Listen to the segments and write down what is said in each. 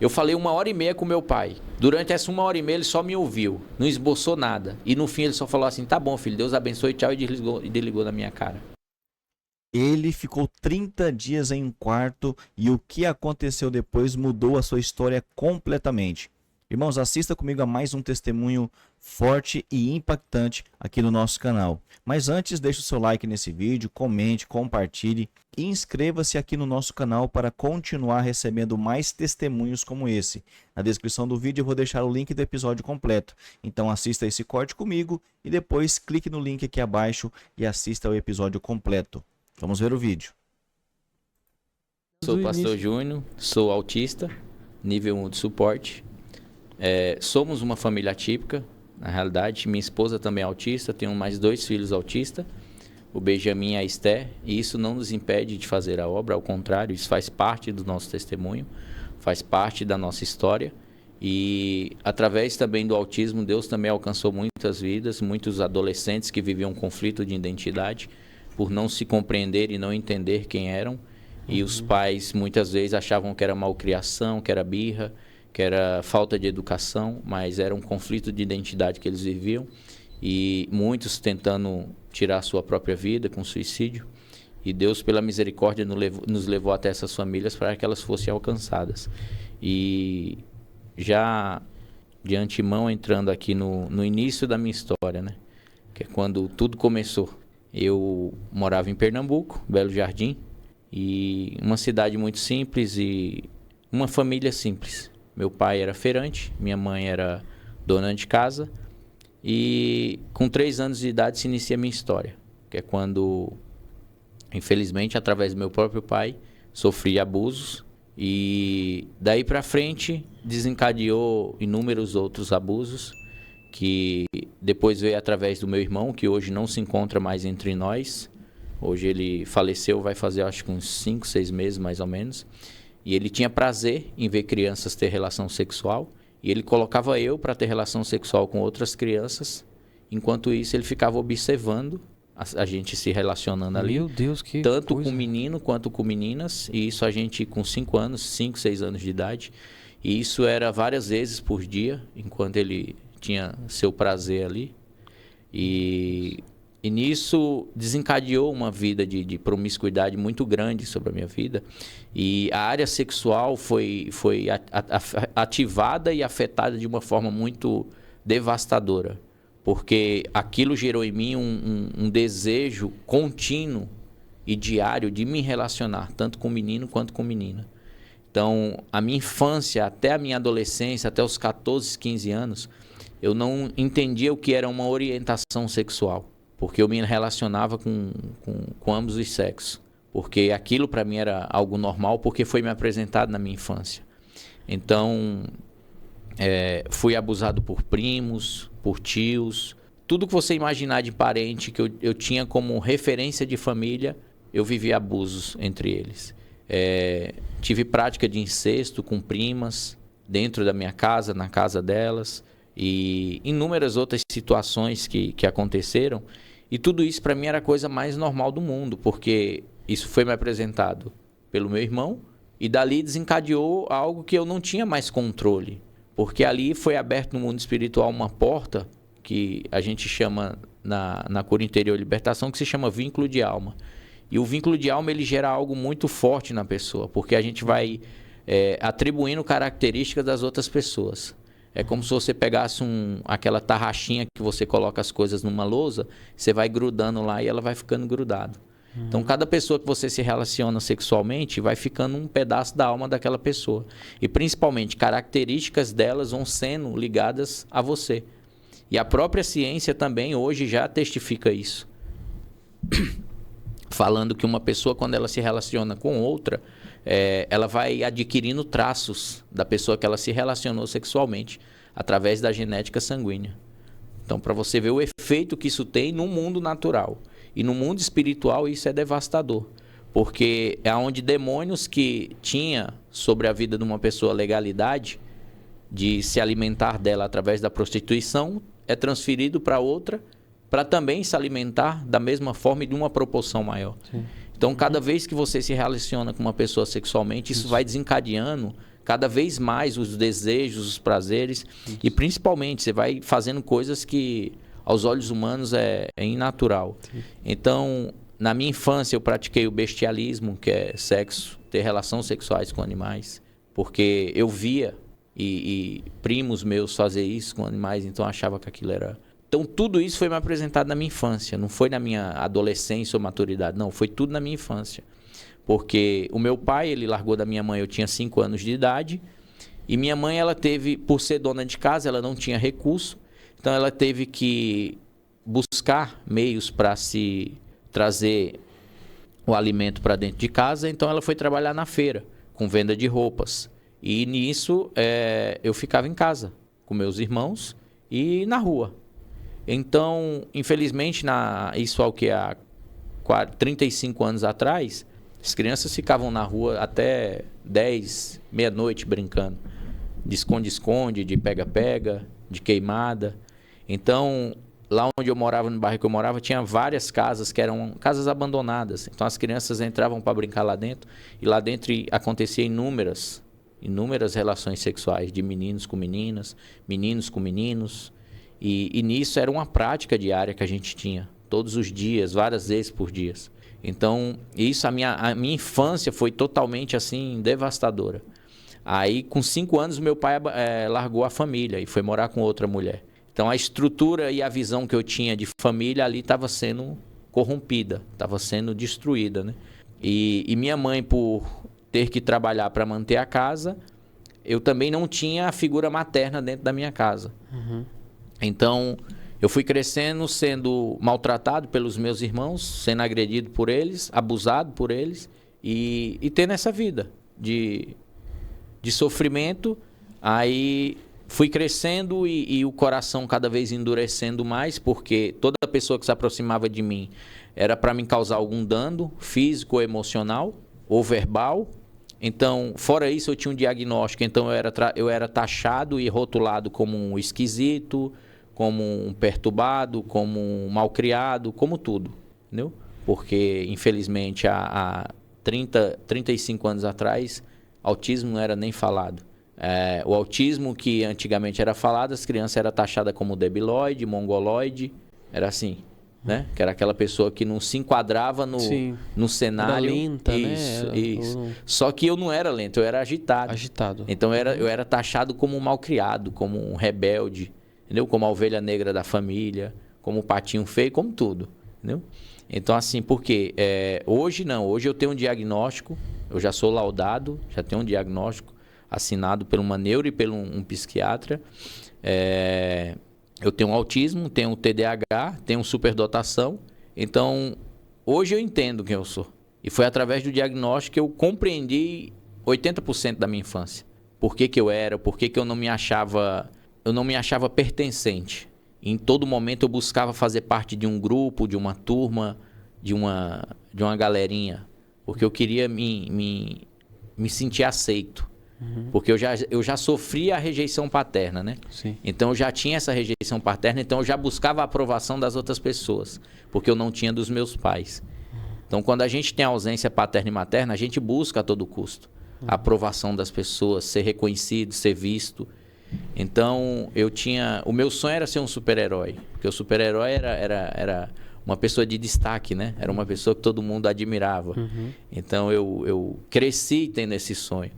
Eu falei 1h30 com meu pai. Durante essa 1h30 ele só me ouviu, não esboçou nada. E no fim ele só falou assim, tá bom filho, Deus abençoe, tchau, e desligou na minha cara. Ele ficou 30 dias em um quarto e o que aconteceu depois mudou a sua história completamente. Irmãos, assista comigo a mais um testemunho forte e impactante aqui no nosso canal. Mas antes, deixe o seu like nesse vídeo, comente, compartilhe e inscreva-se aqui no nosso canal para continuar recebendo mais testemunhos como esse. Na descrição do vídeo eu vou deixar o link do episódio completo. Então assista esse corte comigo e depois clique no link aqui abaixo e assista ao episódio completo. Vamos ver o vídeo. Sou o pastor Júnior, sou autista, nível 1 de suporte. Somos uma família atípica, na realidade. Minha esposa também é autista, tenho mais 2 filhos autistas, o Benjamin e a Esther, e isso não nos impede de fazer a obra, ao contrário, isso faz parte do nosso testemunho, faz parte da nossa história. E através também do autismo, Deus também alcançou muitas vidas, muitos adolescentes que viviam um conflito de identidade, por não se compreender e não entender quem eram. E os pais muitas vezes achavam que era malcriação, que era birra, que era falta de educação, mas era um conflito de identidade que eles viviam. E muitos tentando tirar a sua própria vida com suicídio. E Deus, pela misericórdia, nos levou até essas famílias para que elas fossem alcançadas. E já de antemão, entrando aqui no início da minha história, né? Que é quando tudo começou. Eu morava em Pernambuco, Belo Jardim, e uma cidade muito simples e uma família simples. Meu pai era feirante, minha mãe era dona de casa, e com 3 anos de idade se inicia a minha história, que é quando, infelizmente, através do meu próprio pai, sofri abusos, e daí para frente desencadeou inúmeros outros abusos, que depois veio através do meu irmão, que hoje não se encontra mais entre nós. Hoje ele faleceu, vai fazer acho que uns 5, 6 meses mais ou menos. E ele tinha prazer em ver crianças ter relação sexual. E ele colocava eu para ter relação sexual com outras crianças. Enquanto isso ele ficava observando a gente se relacionando ali. Meu Deus, que tanto coisa. com menino quanto com meninas. E isso a gente com 5 anos, 5, 6 anos de idade. E isso era várias vezes por dia, enquanto ele tinha seu prazer ali. E nisso desencadeou uma vida de promiscuidade muito grande sobre a minha vida. E a área sexual foi ativada e afetada de uma forma muito devastadora. Porque aquilo gerou em mim um desejo contínuo e diário de me relacionar, tanto com menino quanto com menina. Então, a minha infância, até a minha adolescência, até os 14, 15 anos, eu não entendia o que era uma orientação sexual, porque eu me relacionava com ambos os sexos, porque aquilo para mim era algo normal, porque foi me apresentado na minha infância. Então, fui abusado por primos, por tios, tudo que você imaginar de parente que eu tinha como referência de família, eu vivi abusos entre eles. Tive prática de incesto com primas, dentro da minha casa, na casa delas, e inúmeras outras situações que aconteceram. E tudo isso para mim era a coisa mais normal do mundo, porque isso foi me apresentado pelo meu irmão, e dali desencadeou algo que eu não tinha mais controle, porque ali foi aberto no mundo espiritual uma porta que a gente chama na cura interior libertação, que se chama vínculo de alma. E o vínculo de alma ele gera algo muito forte na pessoa, porque a gente vai atribuindo características das outras pessoas. É como se você pegasse aquela tarraxinha que você coloca as coisas numa lousa, você vai grudando lá e ela vai ficando grudado. Então, cada pessoa que você se relaciona sexualmente vai ficando um pedaço da alma daquela pessoa. E, principalmente, características delas vão sendo ligadas a você. E a própria ciência também hoje já testifica isso. Falando que uma pessoa, quando ela se relaciona com outra, ela vai adquirindo traços da pessoa que ela se relacionou sexualmente, através da genética sanguínea. Então, para você ver o efeito que isso tem no mundo natural. E no mundo espiritual isso é devastador, porque é onde demônios que tinha sobre a vida de uma pessoa legalidade de se alimentar dela através da prostituição, é transferido para outra, para também se alimentar da mesma forma e de uma proporção maior. Sim. Então, cada vez que você se relaciona com uma pessoa sexualmente, isso vai desencadeando cada vez mais os desejos, os prazeres. E principalmente, você vai fazendo coisas que aos olhos humanos é inatural. Então, na minha infância, eu pratiquei o bestialismo, que é sexo, ter relações sexuais com animais. Porque eu via e primos meus fazer isso com animais, então eu achava que aquilo era... Então, tudo isso foi me apresentado na minha infância. Não foi na minha adolescência ou maturidade. Não, foi tudo na minha infância. Porque o meu pai, ele largou da minha mãe, eu tinha 5 anos de idade. E minha mãe, ela teve, por ser dona de casa, ela não tinha recurso. Então, ela teve que buscar meios para se trazer o alimento para dentro de casa. Então, ela foi trabalhar na feira, com venda de roupas. E nisso, eu ficava em casa, com meus irmãos e na rua. Então, infelizmente, isso há 35 anos atrás, as crianças ficavam na rua até 10, meia-noite brincando. De esconde-esconde, de pega-pega, de queimada. Então, lá onde eu morava, no bairro que eu morava, tinha várias casas que eram casas abandonadas. Então, as crianças entravam para brincar lá dentro. E lá dentro acontecia inúmeras relações sexuais de meninos com meninas, meninos com meninos. E nisso era uma prática diária que a gente tinha, todos os dias, várias vezes por dia. Então, isso, a minha infância foi totalmente assim, devastadora. Aí, com 5 anos, meu pai largou a família e foi morar com outra mulher. Então, a estrutura e a visão que eu tinha de família ali estava sendo corrompida, estava sendo destruída, né? E minha mãe, por ter que trabalhar para manter a casa, eu também não tinha a figura materna dentro da minha casa. Uhum. Então, eu fui crescendo, sendo maltratado pelos meus irmãos, sendo agredido por eles, abusado por eles e tendo essa vida de sofrimento. Aí fui crescendo e o coração cada vez endurecendo mais, porque toda pessoa que se aproximava de mim era para me causar algum dano físico ou emocional ou verbal. Então, fora isso, eu tinha um diagnóstico. Então, eu era taxado e rotulado como um esquisito, como um perturbado, como um malcriado, como tudo, entendeu? Porque, infelizmente, há 35 anos atrás, autismo não era nem falado. O autismo que antigamente era falado, as crianças eram taxadas como debilóide, mongoloide, era assim, né? Que era aquela pessoa que não se enquadrava no cenário. Era lenta, isso, né? isso. Só que eu não era lento, eu era agitado. Agitado. Então eu era taxado como um malcriado, como um rebelde, entendeu? Como a ovelha negra da família, como o patinho feio, como tudo, entendeu? Então, assim, por quê? Hoje não, hoje eu tenho um diagnóstico, eu já sou laudado, já tenho um diagnóstico assinado por uma neuro e por um psiquiatra. Eu tenho autismo, tenho TDAH, tenho superdotação. Então, hoje eu entendo quem eu sou. E foi através do diagnóstico que eu compreendi 80% da minha infância. Por que eu era, por que eu não me achava pertencente. Em todo momento eu buscava fazer parte de um grupo, de uma turma, de uma galerinha. Porque eu queria me sentir aceito. Uhum. Porque eu já sofria a rejeição paterna, né? Sim. Então eu já tinha essa rejeição paterna, então eu já buscava a aprovação das outras pessoas, porque eu não tinha dos meus pais. Então quando a gente tem a ausência paterna e materna, a gente busca a todo custo a aprovação das pessoas, ser reconhecido, ser visto. Então o meu sonho era ser um super-herói, porque o super-herói era uma pessoa de destaque, né? Era uma pessoa que todo mundo admirava. Uhum. Então eu cresci tendo esse sonho.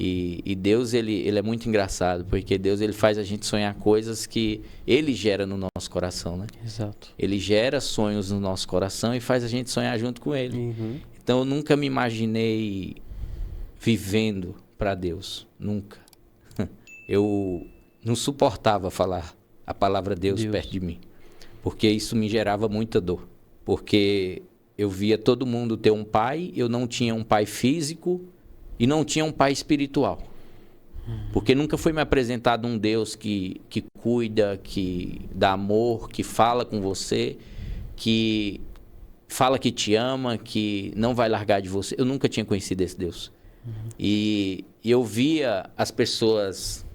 E Deus, ele é muito engraçado, porque Deus, ele faz a gente sonhar coisas que ele gera no nosso coração, né? Exato. Ele gera sonhos no nosso coração e faz a gente sonhar junto com ele. Uhum. Então eu nunca me imaginei vivendo para Deus, nunca. Eu não suportava falar a palavra Deus perto de mim, porque isso me gerava muita dor. Porque eu via todo mundo ter um pai, eu não tinha um pai físico, e não tinha um pai espiritual. Porque nunca foi me apresentado um Deus que cuida, que dá amor, que fala com você, que fala que te ama, que não vai largar de você. Eu nunca tinha conhecido esse Deus. E eu via as pessoas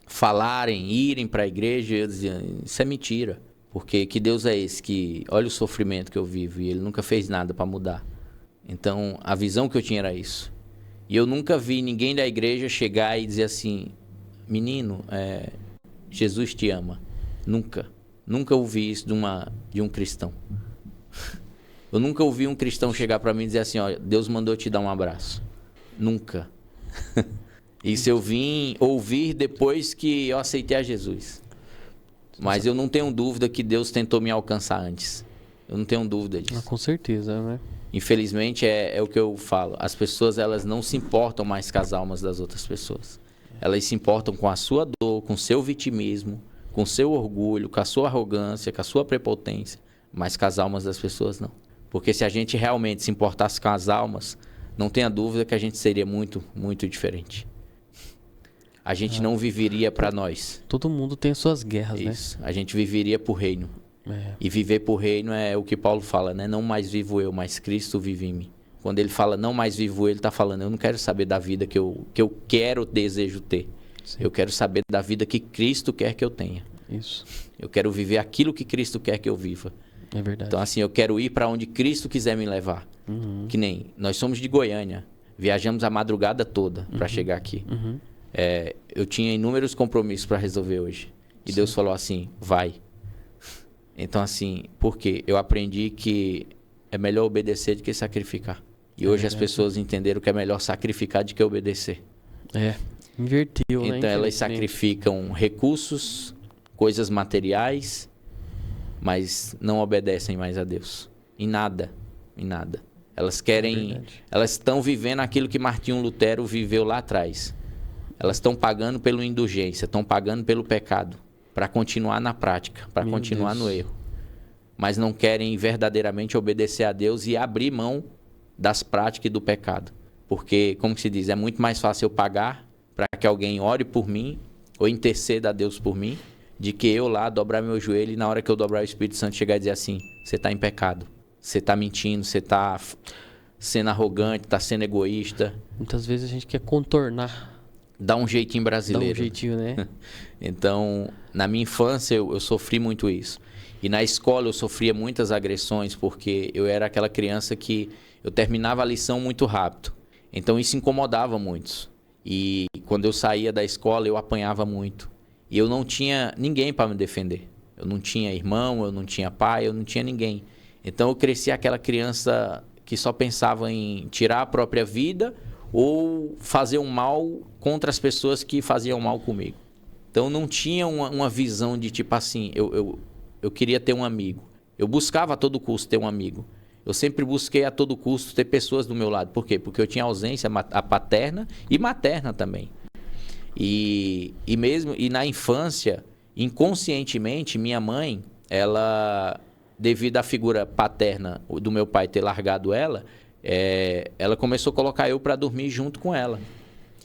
falarem, irem para a igreja, e eu dizia, isso é mentira. Porque que Deus é esse que olha o sofrimento que eu vivo e ele nunca fez nada para mudar. Então a visão que eu tinha era isso. E eu nunca vi ninguém da igreja chegar e dizer assim, menino, Jesus te ama. Nunca. Nunca ouvi isso de um cristão. Eu nunca ouvi um cristão chegar para mim e dizer assim, ó, Deus mandou te dar um abraço. Nunca. Isso eu vim ouvir depois que eu aceitei a Jesus. Mas eu não tenho dúvida que Deus tentou me alcançar antes. Eu não tenho dúvida disso. Com certeza, né? Infelizmente, é o que eu falo. As pessoas, elas não se importam mais com as almas das outras pessoas. Elas se importam com a sua dor, com o seu vitimismo, com o seu orgulho, com a sua arrogância, com a sua prepotência. Mas com as almas das pessoas, não. Porque se a gente realmente se importasse com as almas, não tenha dúvida que a gente seria muito, muito diferente. A gente não viveria para nós. Todo mundo tem suas guerras, Isso. A gente viveria por reino. E viver por reino é o que Paulo fala, né? Não mais vivo eu, mas Cristo vive em mim. Quando ele fala não mais vivo eu, ele está falando, eu não quero saber da vida que eu quero, desejo ter. Sim. Eu quero saber da vida que Cristo quer que eu tenha. Isso. Eu quero viver aquilo que Cristo quer que eu viva. É verdade. Então, assim, eu quero ir para onde Cristo quiser me levar. Que nem, nós somos de Goiânia. Viajamos a madrugada toda para chegar aqui. Eu tinha inúmeros compromissos para resolver hoje. E Deus falou assim, vai. Então, assim, por quê? Eu aprendi que é melhor obedecer do que sacrificar. E hoje as pessoas entenderam que é melhor sacrificar do que obedecer. Invertiu, né? Então, elas sacrificam recursos, coisas materiais, mas não obedecem mais a Deus. Em nada. Em nada. Elas querem... elas estão vivendo aquilo que Martinho Lutero viveu lá atrás. Elas estão pagando pela indulgência, estão pagando pelo pecado. Para continuar na prática, para continuar no erro. Mas não querem verdadeiramente obedecer a Deus e abrir mão das práticas e do pecado. Porque, como se diz, é muito mais fácil eu pagar para que alguém ore por mim ou interceda a Deus por mim, de que eu lá dobrar meu joelho e na hora que eu dobrar o Espírito Santo chegar e dizer assim, você está em pecado, você está mentindo, você está sendo arrogante, está sendo egoísta. Muitas vezes a gente quer contornar. Dá um jeitinho brasileiro. Dá um jeitinho, né? Então, na minha infância, eu sofri muito isso. E na escola eu sofria muitas agressões, porque eu era aquela criança que eu terminava a lição muito rápido. Então, isso incomodava muitos. E quando eu saía da escola, eu apanhava muito. E eu não tinha ninguém para me defender. Eu não tinha irmão, eu não tinha pai, eu não tinha ninguém. Então, eu cresci aquela criança que só pensava em tirar a própria vida ou fazer um mal contra as pessoas que faziam mal comigo. Então não tinha uma visão de tipo assim, eu queria ter um amigo. Eu buscava a todo custo ter um amigo. Eu sempre busquei a todo custo ter pessoas do meu lado. Por quê? Porque eu tinha ausência a paterna e materna também. E na infância, inconscientemente, minha mãe, ela, devido à figura paterna do meu pai ter largado ela começou a colocar eu para dormir junto com ela.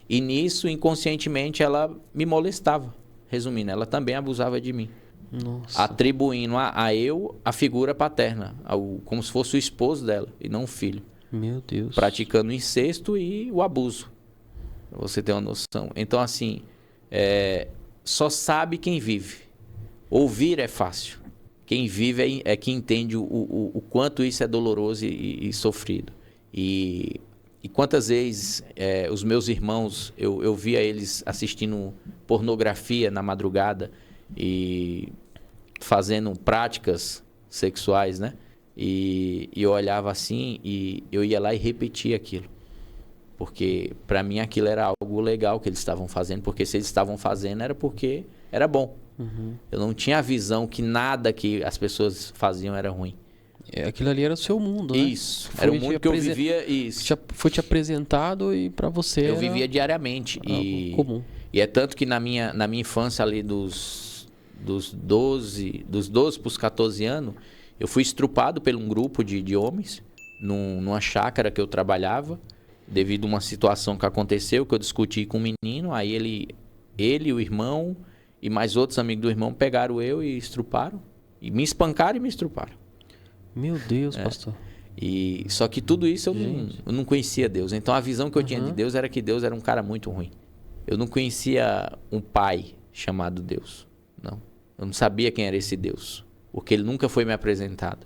E nisso, inconscientemente, ela me molestava. Resumindo, ela também abusava de mim. Nossa. Atribuindo a eu a figura paterna, como se fosse o esposo dela e não o filho. Meu Deus. Praticando o incesto e o abuso. Pra você ter uma noção. Então, assim, só sabe quem vive. Ouvir é fácil. Quem vive é quem entende o quanto isso é doloroso e sofrido. E quantas vezes os meus irmãos, eu via eles assistindo pornografia na madrugada e fazendo práticas sexuais, né? E eu olhava assim e eu ia lá e repetia aquilo. Porque para mim aquilo era algo legal que eles estavam fazendo, porque se eles estavam fazendo era porque era bom. Eu não tinha a visão que nada que as pessoas faziam era ruim. Aquilo ali era o seu mundo, né? Isso. Era o mundo que eu vivia. Isso. Foi te apresentado e para você eu vivia diariamente. Comum. E é tanto que na minha infância ali dos 12 para os 14 anos, eu fui estrupado por um grupo de homens numa chácara que eu trabalhava, devido a uma situação que aconteceu, que eu discuti com um menino. Aí ele, o irmão e mais outros amigos do irmão pegaram eu e estruparam. E me espancaram e me estruparam. Meu Deus, pastor. Só que tudo isso eu não conhecia Deus. Então a visão que eu tinha de Deus era que Deus era um cara muito ruim. Eu não conhecia um pai chamado Deus. Não. Eu não sabia quem era esse Deus. Porque ele nunca foi me apresentado.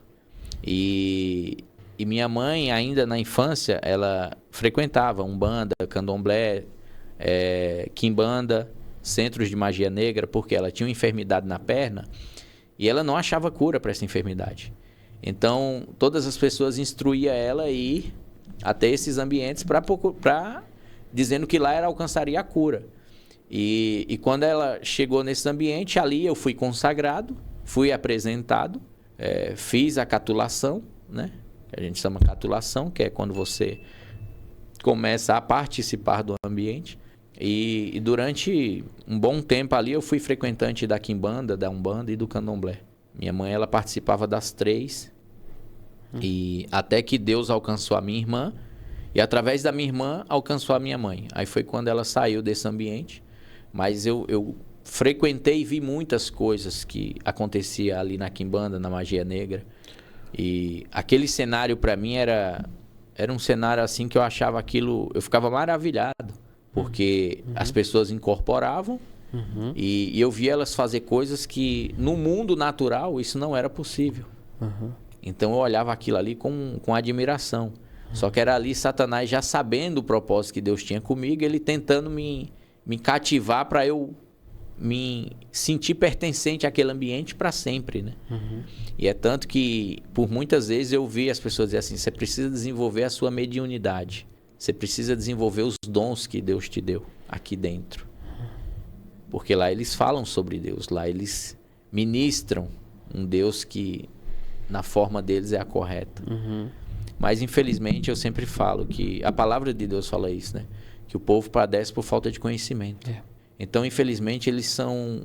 E E minha mãe, ainda na infância, ela frequentava Umbanda, Candomblé, Quimbanda, centros de magia negra, porque ela tinha uma enfermidade na perna e ela não achava cura para essa enfermidade. Então, todas as pessoas instruíam ela a ir até esses ambientes dizendo que lá ela alcançaria a cura. E quando ela chegou nesse ambiente, ali eu fui consagrado, fui apresentado, fiz a catulação, né? Que a gente chama catulação, que é quando você começa a participar do ambiente. E durante um bom tempo ali eu fui frequentante da Quimbanda, da Umbanda e do Candomblé. Minha mãe, ela participava das 3, e até que Deus alcançou a minha irmã, e através da minha irmã alcançou a minha mãe. Aí foi quando ela saiu desse ambiente. Mas eu frequentei e vi muitas coisas que acontecia ali na Quimbanda, na magia negra. E aquele cenário para mim era um cenário assim que eu achava aquilo, eu ficava maravilhado, porque as pessoas incorporavam e eu via elas fazer coisas que no mundo natural isso não era possível. Então eu olhava aquilo ali com admiração. Só que era ali Satanás já sabendo o propósito que Deus tinha comigo, ele tentando me cativar para eu me sentir pertencente àquele ambiente para sempre, né? E é tanto que por muitas vezes eu vi as pessoas dizer assim: você precisa desenvolver a sua mediunidade, você precisa desenvolver os dons que Deus te deu aqui dentro, porque lá eles falam sobre Deus, lá eles ministram um Deus que na forma deles é a correta. Mas infelizmente eu sempre falo que a palavra de Deus fala isso, né? Que o povo padece por falta de conhecimento. Então, infelizmente, eles são...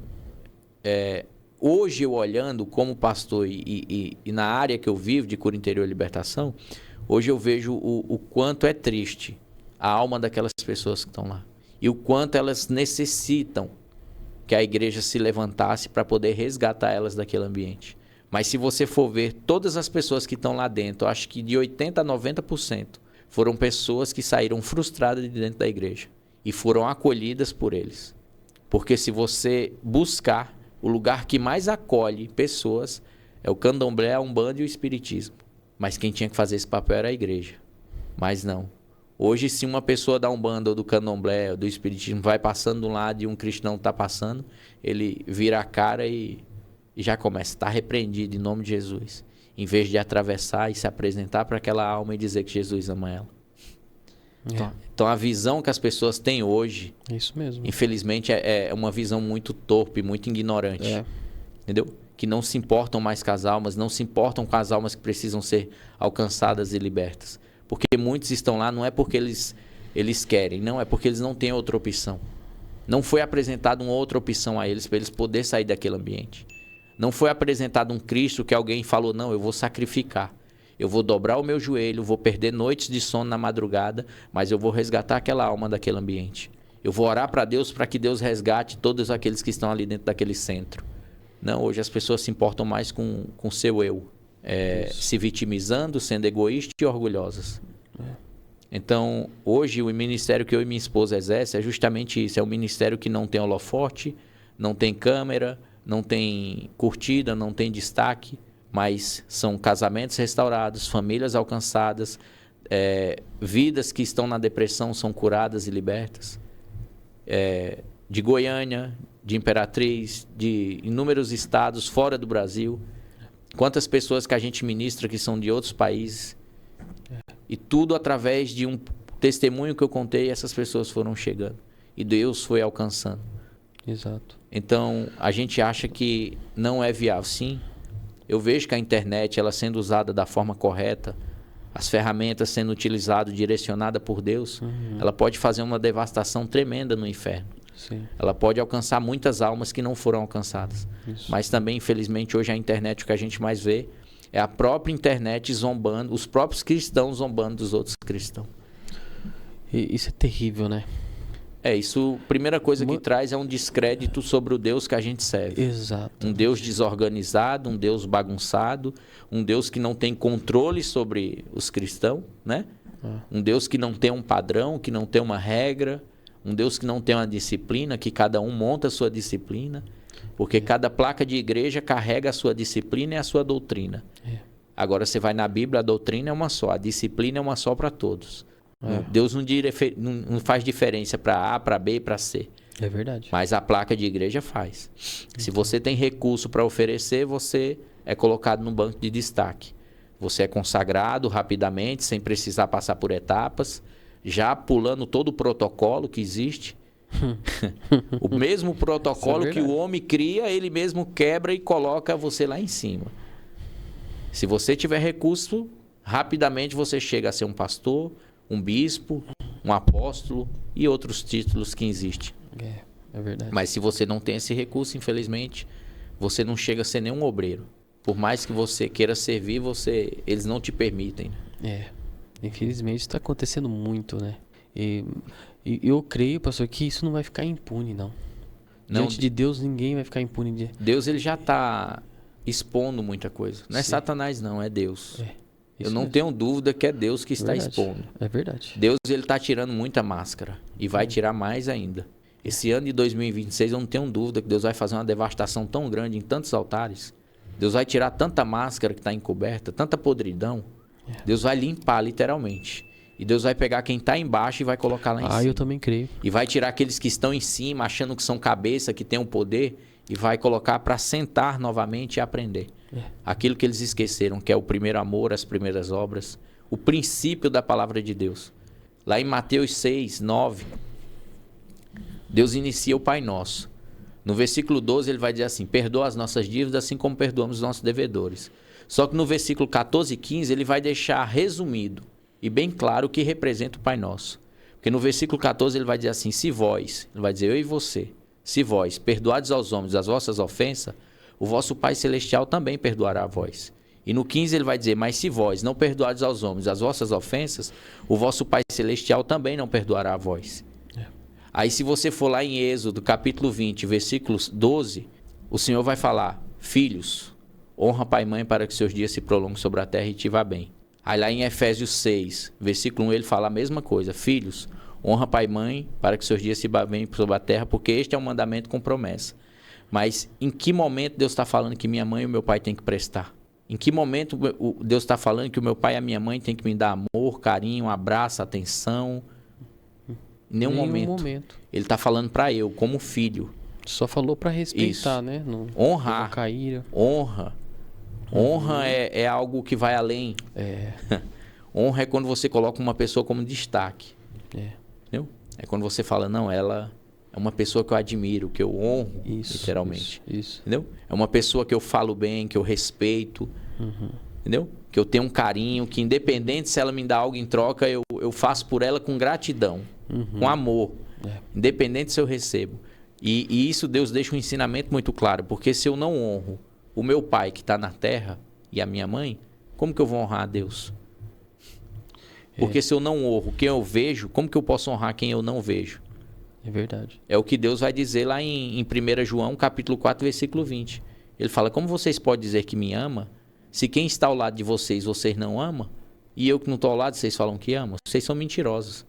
hoje, eu olhando como pastor e na área que eu vivo, de cura interior e libertação, hoje eu vejo o quanto é triste a alma daquelas pessoas que estão lá. E o quanto elas necessitam que a igreja se levantasse para poder resgatar elas daquele ambiente. Mas se você for ver todas as pessoas que estão lá dentro, eu acho que de 80% a 90% foram pessoas que saíram frustradas de dentro da igreja e foram acolhidas por eles. Porque se você buscar, o lugar que mais acolhe pessoas é o Candomblé, a Umbanda e o Espiritismo. Mas quem tinha que fazer esse papel era a igreja. Mas não. Hoje, se uma pessoa da Umbanda ou do Candomblé ou do Espiritismo vai passando de um lado e um cristão está passando, ele vira a cara e já começa, está repreendido em nome de Jesus. Em vez de atravessar e se apresentar para aquela alma e dizer que Jesus ama ela. Então a visão que as pessoas têm hoje, É isso mesmo. infelizmente, é uma visão muito torpe, muito ignorante. Entendeu? Que não se importam mais com as almas, não se importam com as almas que precisam ser alcançadas e libertas. Porque muitos estão lá não é porque eles querem, não, é porque eles não têm outra opção. Não foi apresentada uma outra opção a eles para eles poderem sair daquele ambiente. Não foi apresentado um Cristo que alguém falou: não, eu vou sacrificar. Eu vou dobrar o meu joelho, vou perder noites de sono na madrugada, mas eu vou resgatar aquela alma daquele ambiente. Eu vou orar para Deus para que Deus resgate todos aqueles que estão ali dentro daquele centro. Não, hoje as pessoas se importam mais com o seu eu, se vitimizando, sendo egoístas e orgulhosas. Então, hoje o ministério que eu e minha esposa exercem é justamente isso. É um ministério que não tem holofote, não tem câmera, não tem curtida, não tem destaque, mas são casamentos restaurados, famílias alcançadas, vidas que estão na depressão são curadas e libertas. De Goiânia, de Imperatriz, de inúmeros estados fora do Brasil. Quantas pessoas que a gente ministra que são de outros países. E tudo através de um testemunho que eu contei, essas pessoas foram chegando. E Deus foi alcançando. Exato. Então, a gente acha que não é viável. Sim, eu vejo que a internet, ela sendo usada da forma correta, as ferramentas sendo utilizadas, direcionadas por Deus, ela pode fazer uma devastação tremenda no inferno. Sim. Ela pode alcançar muitas almas que não foram alcançadas. Isso. Mas também, infelizmente, hoje a internet, o que a gente mais vê é a própria internet zombando, os próprios cristãos zombando dos outros cristãos. E isso é terrível, né? Isso, primeira coisa que traz é um descrédito sobre o Deus que a gente serve. Exato. Um Deus desorganizado, um Deus bagunçado, um Deus que não tem controle sobre os cristãos, né? Um Deus que não tem um padrão, que não tem uma regra, um Deus que não tem uma disciplina, que cada um monta a sua disciplina, porque cada placa de igreja carrega a sua disciplina e a sua doutrina. Agora você vai na Bíblia, a doutrina é uma só, a disciplina é uma só para todos. Deus não faz diferença para A, para B e para C. É verdade. Mas a placa de igreja faz. Se você tem recurso para oferecer, você é colocado no banco de destaque. Você é consagrado rapidamente, sem precisar passar por etapas, já pulando todo o protocolo que existe. O mesmo protocolo que o homem cria, ele mesmo quebra e coloca você lá em cima. Se você tiver recurso, rapidamente você chega a ser um pastor, um bispo, um apóstolo e outros títulos que existem. É verdade. Mas se você não tem esse recurso, infelizmente, você não chega a ser nenhum obreiro. Por mais que você queira servir, eles não te permitem. Infelizmente está acontecendo muito, né? E eu creio, pastor, que isso não vai ficar impune, não. Diante de Deus, ninguém vai ficar impune. Deus, ele já está expondo muita coisa. Não é Satanás, não, é Deus. Eu não tenho dúvida que é Deus que está expondo. É verdade. Deus, ele está tirando muita máscara e vai tirar mais ainda. Esse ano de 2026, eu não tenho dúvida que Deus vai fazer uma devastação tão grande em tantos altares. Deus vai tirar tanta máscara que está encoberta, tanta podridão. Deus vai limpar, literalmente. E Deus vai pegar quem está embaixo e vai colocar lá em cima. Eu também creio. E vai tirar aqueles que estão em cima, achando que são cabeça, que tem o poder, e vai colocar para sentar novamente e aprender. Aquilo que eles esqueceram, que é o primeiro amor, as primeiras obras, o princípio da palavra de Deus. Lá em Mateus 6, 9, Deus inicia o Pai Nosso. No versículo 12 ele vai dizer assim: perdoa as nossas dívidas assim como perdoamos os nossos devedores. Só que no versículo 14 e 15 ele vai deixar resumido e bem claro o que representa o Pai Nosso. Porque no versículo 14 ele vai dizer assim: se vós, ele vai dizer eu e você, se vós perdoardes aos homens as vossas ofensas, o vosso Pai Celestial também perdoará a vós. E no 15 ele vai dizer: mas se vós não perdoardes aos homens as vossas ofensas, o vosso Pai Celestial também não perdoará a vós. Aí se você for lá em Êxodo, capítulo 20, versículos 12, o Senhor vai falar: filhos, honra pai e mãe para que seus dias se prolonguem sobre a terra e te vá bem. Aí lá em Efésios 6, versículo 1, ele fala a mesma coisa: filhos, honra pai e mãe para que seus dias se vá bem sobre a terra, porque este é um mandamento com promessa. Mas em que momento Deus está falando que minha mãe e o meu pai têm que prestar? Em que momento Deus está falando que o meu pai e a minha mãe têm que me dar amor, carinho, abraço, atenção? Em nenhum momento. Ele está falando para eu, como filho. Só falou para respeitar, né? Honrar. Honra. Honra é algo que vai além. Honra é quando você coloca uma pessoa como destaque. Entendeu? É quando você fala: não, ela é uma pessoa que eu admiro, que eu honro, literalmente. Isso. Entendeu? É uma pessoa que eu falo bem, que eu respeito. Entendeu? Que eu tenho um carinho, que independente se ela me dá algo em troca, eu faço por ela com gratidão, com amor. Independente se eu recebo. E isso Deus deixa um ensinamento muito claro, porque se eu não honro o meu pai que está na terra e a minha mãe, como que eu vou honrar a Deus? Porque se eu não honro quem eu vejo, como que eu posso honrar quem eu não vejo? É verdade. É o que Deus vai dizer lá em 1 João, capítulo 4, versículo 20. Ele fala: como vocês podem dizer que me ama, se quem está ao lado de vocês não ama, e eu que não estou ao lado, vocês falam que amam? Vocês são mentirosos.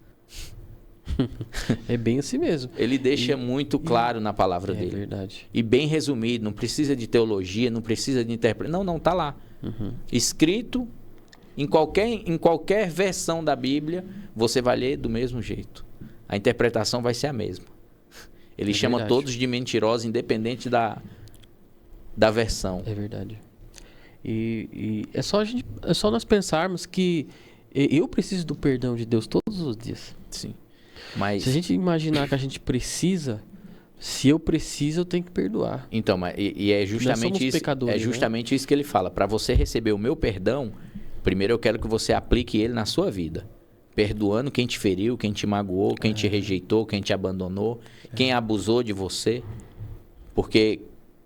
É bem assim mesmo. Ele deixa muito claro na palavra dele. É verdade. E bem resumido, não precisa de teologia, não precisa de interpretação. Não, tá lá. Escrito em qualquer versão da Bíblia, você vai ler do mesmo jeito. A interpretação vai ser a mesma. Ele chama verdade. todos de mentirosos, independente da versão. É verdade. E é só nós pensarmos que eu preciso do perdão de Deus todos os dias. Sim. Mas se a gente imaginar que a gente precisa, se eu preciso, eu tenho que perdoar. Então, é justamente isso. É justamente isso que ele fala. Para você receber o meu perdão, primeiro eu quero que você aplique ele na sua vida. Perdoando quem te feriu, quem te magoou, quem te rejeitou, quem te abandonou, quem abusou de você. Porque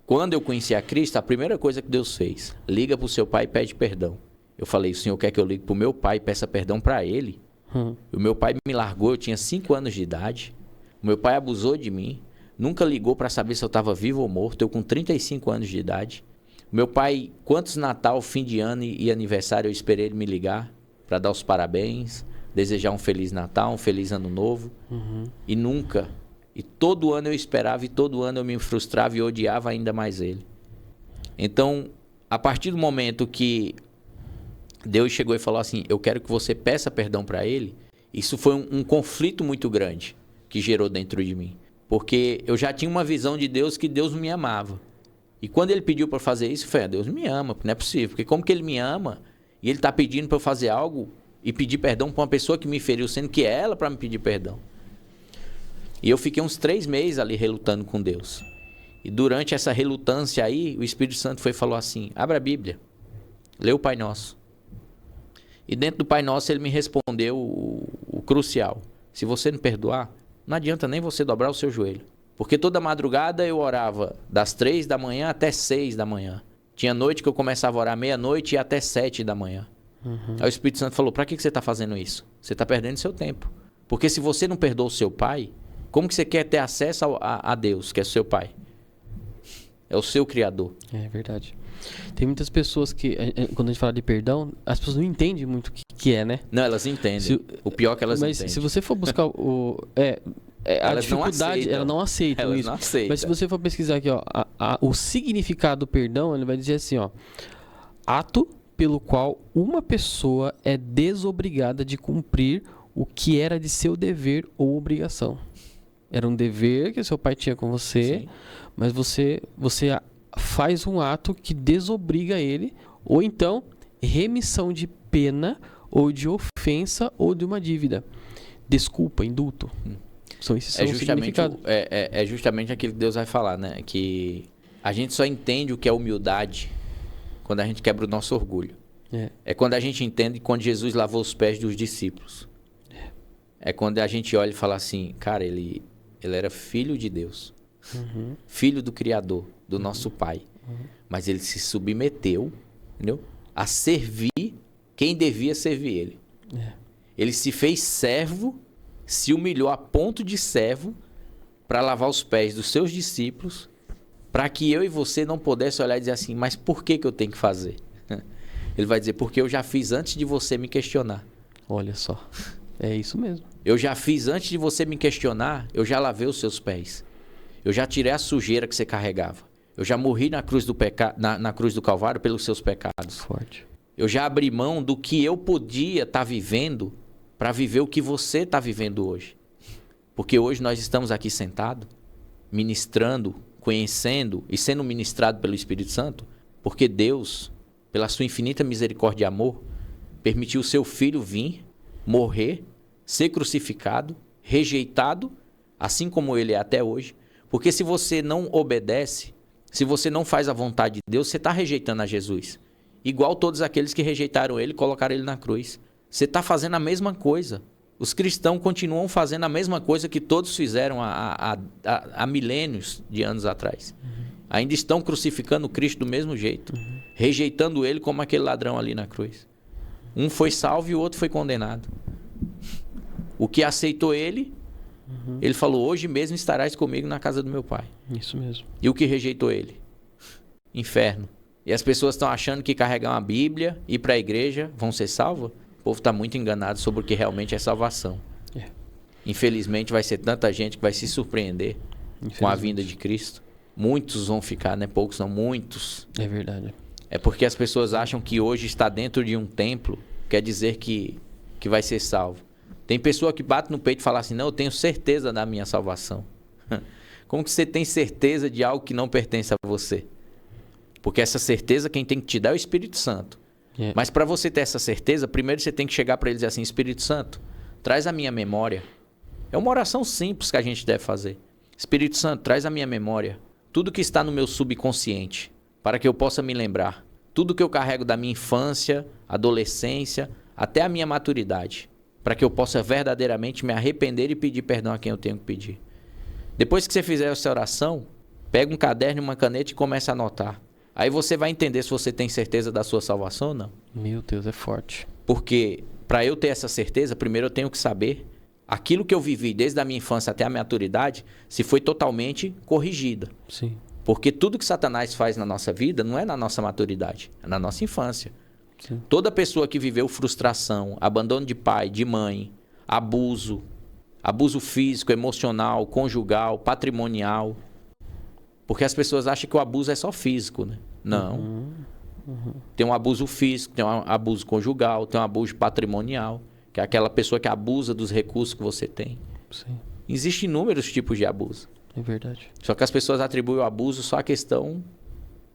quando eu conheci a Cristo, a primeira coisa que Deus fez: liga para o seu pai e pede perdão. Eu falei: o Senhor quer que eu ligue para o meu pai e peça perdão para ele? O meu pai me largou, eu tinha 5 anos de idade. O meu pai abusou de mim. Nunca ligou para saber se eu estava vivo ou morto. Eu com 35 anos de idade. O meu pai, quantos Natal, fim de ano e aniversário eu esperei ele me ligar para dar os parabéns, desejar um Feliz Natal, um Feliz Ano Novo. E nunca. E todo ano eu esperava e todo ano eu me frustrava e odiava ainda mais ele. Então, a partir do momento que Deus chegou e falou assim, eu quero que você peça perdão para ele. Isso foi um conflito muito grande que gerou dentro de mim. Porque eu já tinha uma visão de Deus que Deus me amava. E quando ele pediu para fazer isso, eu falei, Deus me ama, não é possível. Porque como que ele me ama e ele está pedindo para eu fazer algo e pedir perdão para uma pessoa que me feriu, sendo que é ela para me pedir perdão. E eu fiquei uns 3 meses ali relutando com Deus. E durante essa relutância aí, o Espírito Santo foi e falou assim, abre a Bíblia, lê o Pai Nosso. E dentro do Pai Nosso ele me respondeu o crucial. Se você não perdoar, não adianta nem você dobrar o seu joelho. Porque toda madrugada eu orava das 3 da manhã até 6 da manhã. Tinha noite que eu começava a orar meia-noite e até 7 da manhã. Aí o Espírito Santo falou, para que você está fazendo isso? Você está perdendo seu tempo. Porque se você não perdoa o seu pai, como que você quer ter acesso a Deus, que é o seu pai? É o seu Criador. É verdade. Tem muitas pessoas que, quando a gente fala de perdão, as pessoas não entendem muito o que é, né? Não, elas entendem. O pior é que elas entendem. Mas se você for buscar a dificuldade, elas não aceitam isso. Não aceitam. Mas se você for pesquisar aqui, ó, o significado do perdão, ele vai dizer assim, ó, ato pelo qual uma pessoa é desobrigada de cumprir o que era de seu dever ou obrigação. Era um dever que seu pai tinha com você, sim, mas você faz um ato que desobriga ele, ou então remissão de pena, ou de ofensa, ou de uma dívida. Desculpa, indulto. Esses são os significados. É justamente aquilo que Deus vai falar, né? Que a gente só entende o que é humildade quando a gente quebra o nosso orgulho. É quando a gente entende quando Jesus lavou os pés dos discípulos. É quando a gente olha e fala assim, cara, ele era filho de Deus. Filho do Criador, do nosso Pai. Mas ele se submeteu, entendeu? A servir quem devia servir ele. Ele se fez servo, se humilhou a ponto de servo para lavar os pés dos seus discípulos, para que eu e você não pudesse olhar e dizer assim, mas por que eu tenho que fazer? Ele vai dizer, porque eu já fiz antes de você me questionar. Olha só, é isso mesmo. Eu já fiz antes de você me questionar, eu já lavei os seus pés. Eu já tirei a sujeira que você carregava. Eu já morri na cruz na cruz do Calvário pelos seus pecados. Forte. Eu já abri mão do que eu podia estar vivendo para viver o que você está vivendo hoje. Porque hoje nós estamos aqui sentados, ministrando, conhecendo e sendo ministrado pelo Espírito Santo, porque Deus, pela sua infinita misericórdia e amor, permitiu o seu filho vir, morrer, ser crucificado, rejeitado, assim como ele é até hoje. Porque se você não obedece, se você não faz a vontade de Deus, você está rejeitando a Jesus. Igual todos aqueles que rejeitaram ele e colocaram ele na cruz. Você está fazendo a mesma coisa. Os cristãos continuam fazendo a mesma coisa que todos fizeram há milênios de anos atrás. Ainda estão crucificando Cristo do mesmo jeito. Rejeitando ele como aquele ladrão ali na cruz. Um foi salvo e o outro foi condenado. O que aceitou ele, ele falou, hoje mesmo estarás comigo na casa do meu pai. Isso mesmo. E o que rejeitou ele? Inferno. E as pessoas estão achando que carregar uma Bíblia e ir para a igreja vão ser salvos? O povo está muito enganado sobre o que realmente é salvação. Infelizmente vai ser tanta gente que vai se surpreender com a vinda de Cristo. Muitos vão ficar, né? Poucos não, muitos. É verdade. É porque as pessoas acham que hoje está dentro de um templo, quer dizer que vai ser salvo. Tem pessoa que bate no peito e fala assim, não, eu tenho certeza da minha salvação. Como que você tem certeza de algo que não pertence a você? Porque essa certeza quem tem que te dar é o Espírito Santo. Mas para você ter essa certeza, primeiro você tem que chegar para ele e dizer assim, Espírito Santo, traz a minha memória. É uma oração simples que a gente deve fazer. Espírito Santo, traz a minha memória. Tudo que está no meu subconsciente, para que eu possa me lembrar. Tudo que eu carrego da minha infância, adolescência, até a minha maturidade. Para que eu possa verdadeiramente me arrepender e pedir perdão a quem eu tenho que pedir. Depois que você fizer essa oração, pega um caderno e uma caneta e começa a anotar. Aí você vai entender se você tem certeza da sua salvação ou não. Meu Deus, é forte. Porque para eu ter essa certeza, primeiro eu tenho que saber aquilo que eu vivi desde a minha infância até a minha maturidade, se foi totalmente corrigida. Sim. Porque tudo que Satanás faz na nossa vida não é na nossa maturidade, é na nossa infância. Sim. Toda pessoa que viveu frustração, abandono de pai, de mãe, abuso físico, emocional, conjugal, patrimonial. Porque as pessoas acham que o abuso é só físico, né? Não. Tem um abuso físico, tem um abuso conjugal, tem um abuso patrimonial, que é aquela pessoa que abusa dos recursos que você tem. Sim. Existem inúmeros tipos de abuso. É verdade. Só que as pessoas atribuem o abuso só à questão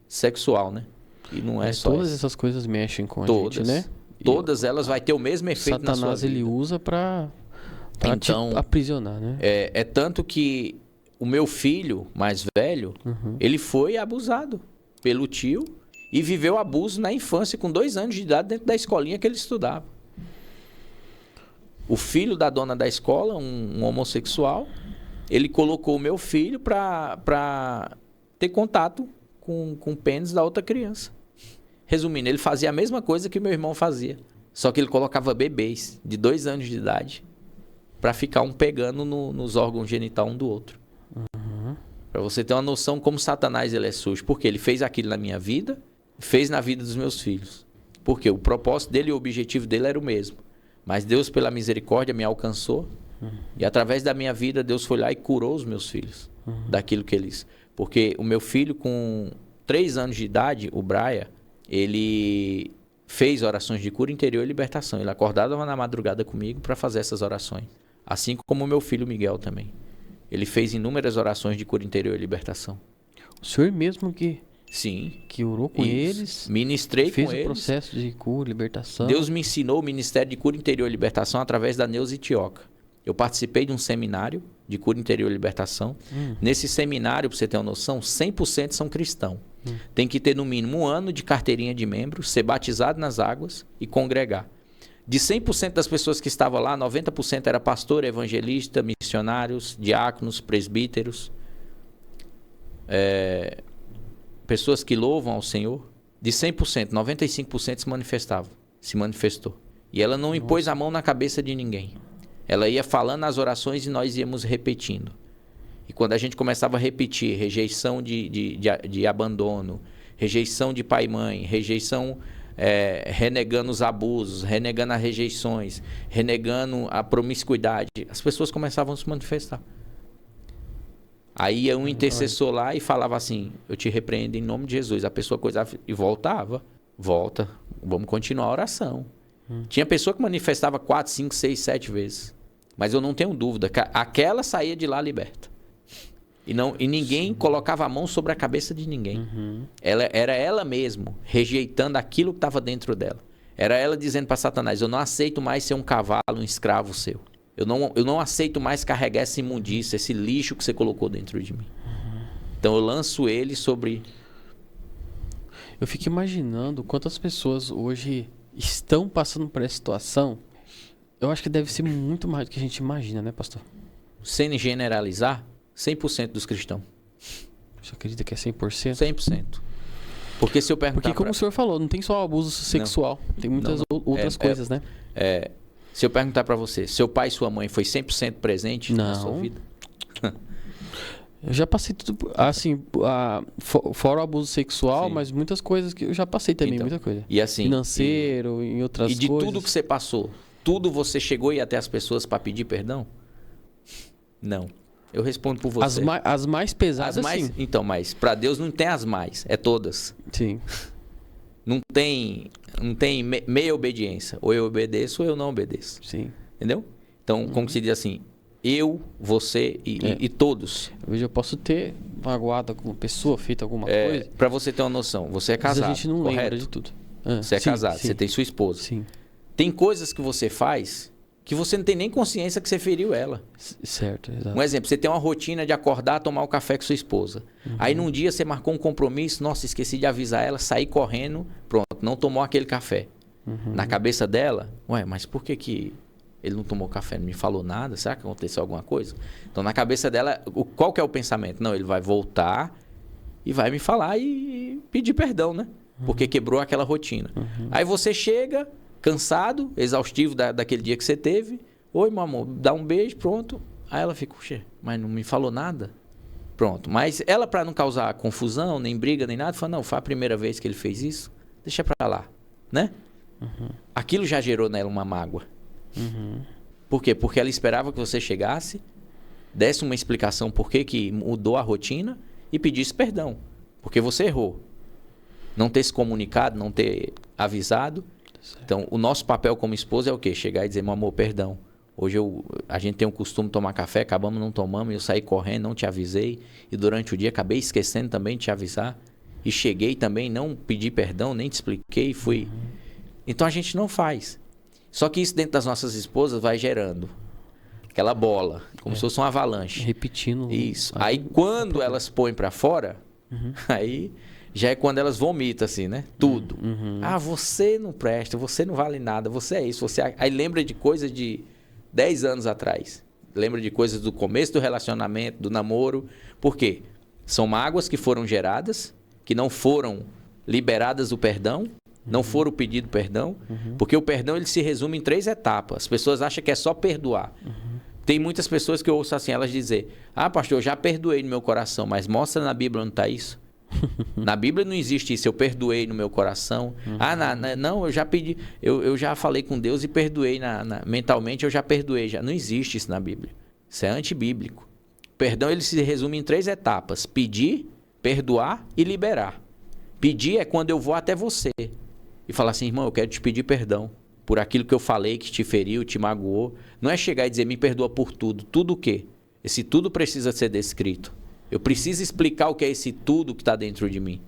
sexual, né? E não é só todas isso. essas coisas mexem com Todas, a gente, né? Todas elas vai ter o mesmo efeito Satanás, na sua vida. ele usa para então, te aprisionar, né? É tanto que o meu filho mais velho, ele foi abusado pelo tio e viveu abuso na infância com 2 anos de idade dentro da escolinha que ele estudava. O filho da dona da escola, um homossexual, ele colocou o meu filho para ter contato com o pênis da outra criança. Resumindo, ele fazia a mesma coisa que meu irmão fazia. Só que ele colocava bebês de 2 anos de idade para ficar um pegando nos órgãos genitais um do outro. Para você ter uma noção como Satanás ele é sujo. Porque ele fez aquilo na minha vida, fez na vida dos meus filhos. Porque o propósito dele e o objetivo dele era o mesmo. Mas Deus, pela misericórdia, me alcançou. E através da minha vida, Deus foi lá e curou os meus filhos daquilo que eles... Porque o meu filho, com 3 anos de idade, o Braia, ele fez orações de cura interior e libertação. Ele acordava na madrugada comigo para fazer essas orações. Assim como o meu filho Miguel também. Ele fez inúmeras orações de cura interior e libertação. O senhor mesmo que... Sim. Que orou com eles. Ministrei com eles. Fez o processo de cura, libertação. Deus me ensinou o Ministério de Cura Interior e Libertação através da Neuza Itioca. Eu participei de um seminário de cura interior e libertação. Nesse seminário, para você ter uma noção, 100% são cristãos. Tem que ter no mínimo 1 ano de carteirinha de membro, ser batizado nas águas e congregar. De 100% das pessoas que estavam lá, 90% era pastor, evangelista, missionários, diáconos, presbíteros, pessoas que louvam ao Senhor. De 100%, 95% se manifestou. E ela não impôs a mão na cabeça de ninguém. Ela ia falando as orações e nós íamos repetindo. E quando a gente começava a repetir, rejeição de abandono, rejeição de pai e mãe, rejeição, renegando os abusos, renegando as rejeições, renegando a promiscuidade, as pessoas começavam a se manifestar. Aí ia um intercessor lá e falava assim, eu te repreendo em nome de Jesus. A pessoa coisava e voltava, volta, vamos continuar a oração. Tinha pessoa que manifestava 4, 5, 6, 7 vezes. Mas eu não tenho dúvida que aquela saía de lá liberta. E ninguém colocava a mão sobre a cabeça de ninguém. Era ela mesmo, rejeitando aquilo que estava dentro dela. Era ela dizendo para Satanás, eu não aceito mais ser um cavalo, um escravo seu. Eu não aceito mais carregar essa imundícia, esse lixo que você colocou dentro de mim. Então eu lanço ele sobre... Eu fico imaginando quantas pessoas hoje estão passando por essa situação. Eu acho que deve ser muito mais do que a gente imagina, né, pastor? Sem generalizar, 100% dos cristãos. Você acredita que é 100%? 100%. Porque se eu perguntar... Porque como o senhor falou, não tem só o abuso sexual. Não. Tem muitas outras coisas, né? Se eu perguntar pra você, seu pai e sua mãe foi 100% presente na sua vida? Eu já passei tudo, assim, fora o abuso sexual, mas muitas coisas que eu já passei também, muita coisa. E assim... Financeiro, em outras coisas. E de tudo que você passou, tudo você chegou e até as pessoas para pedir perdão? Não. Eu respondo por você. As mais pesadas, sim. Então, mas para Deus não tem as mais, é todas. Sim. Não tem meia obediência. Ou eu obedeço ou eu não obedeço. Sim. Entendeu? Então, como se diz assim, eu, você e todos. Hoje eu posso ter magoado alguma pessoa, feito alguma coisa. Para você ter uma noção, você é casado, mas a gente não lembra de tudo. Você é casado, você tem sua esposa. Sim. Tem coisas que você faz que você não tem nem consciência que você feriu ela. Certo, exato. Um exemplo, você tem uma rotina de acordar, tomar um café com sua esposa. Aí num dia você marcou um compromisso, nossa, esqueci de avisar ela, saí correndo, pronto, não tomou aquele café. Na cabeça dela, mas por que ele não tomou café? Não me falou nada? Será que aconteceu alguma coisa? Então na cabeça dela, qual que é o pensamento? Não, ele vai voltar e vai me falar e pedir perdão, né? Porque quebrou aquela rotina. Aí você chega... cansado, exaustivo daquele dia que você teve. Oi, meu amor, dá um beijo, pronto. Aí ela fica, mas não me falou nada? Pronto. Mas ela, para não causar confusão, nem briga, nem nada, falou, não, foi a primeira vez que ele fez isso, deixa pra lá, né? Aquilo já gerou nela uma mágoa. Por quê? Porque ela esperava que você chegasse, desse uma explicação por que mudou a rotina e pedisse perdão. Porque você errou. não ter se comunicado, não ter avisado. Então, o nosso papel como esposa é o quê? Chegar e dizer, meu amor, perdão. Hoje a gente tem o costume de tomar café, acabamos não tomamos, eu saí correndo, não te avisei. E durante o dia acabei esquecendo também de te avisar. E cheguei também, não pedi perdão, nem te expliquei, fui... Então, a gente não faz. Só que isso dentro das nossas esposas vai gerando aquela bola, como se fosse uma avalanche. Repetindo. Isso. Aí quando elas põem pra fora, aí já é quando elas vomitam, assim, né? Tudo. Ah, você não presta, você não vale nada, você é isso. Aí lembra de coisas de 10 anos atrás. Lembra de coisas do começo do relacionamento, do namoro. Por quê? São mágoas que foram geradas, que não foram liberadas o perdão. Não foram pedido perdão, porque o perdão ele se resume em 3 etapas. As pessoas acham que é só perdoar. Tem muitas pessoas que eu ouço assim, elas dizer, ah, pastor, eu já perdoei no meu coração, mas mostra na Bíblia onde está isso. Na Bíblia não existe isso, eu perdoei no meu coração. Não, eu já pedi, eu já falei com Deus e perdoei mentalmente, eu já perdoei. Não existe isso na Bíblia. Isso é antibíblico. O perdão ele se resume em 3 etapas: pedir, perdoar e liberar. Pedir é quando eu vou até você e falar assim, irmão, eu quero te pedir perdão por aquilo que eu falei que te feriu, te magoou. Não é chegar e dizer, me perdoa por tudo. Tudo o quê? Esse tudo precisa ser descrito. Eu preciso explicar o que é esse tudo que está dentro de mim.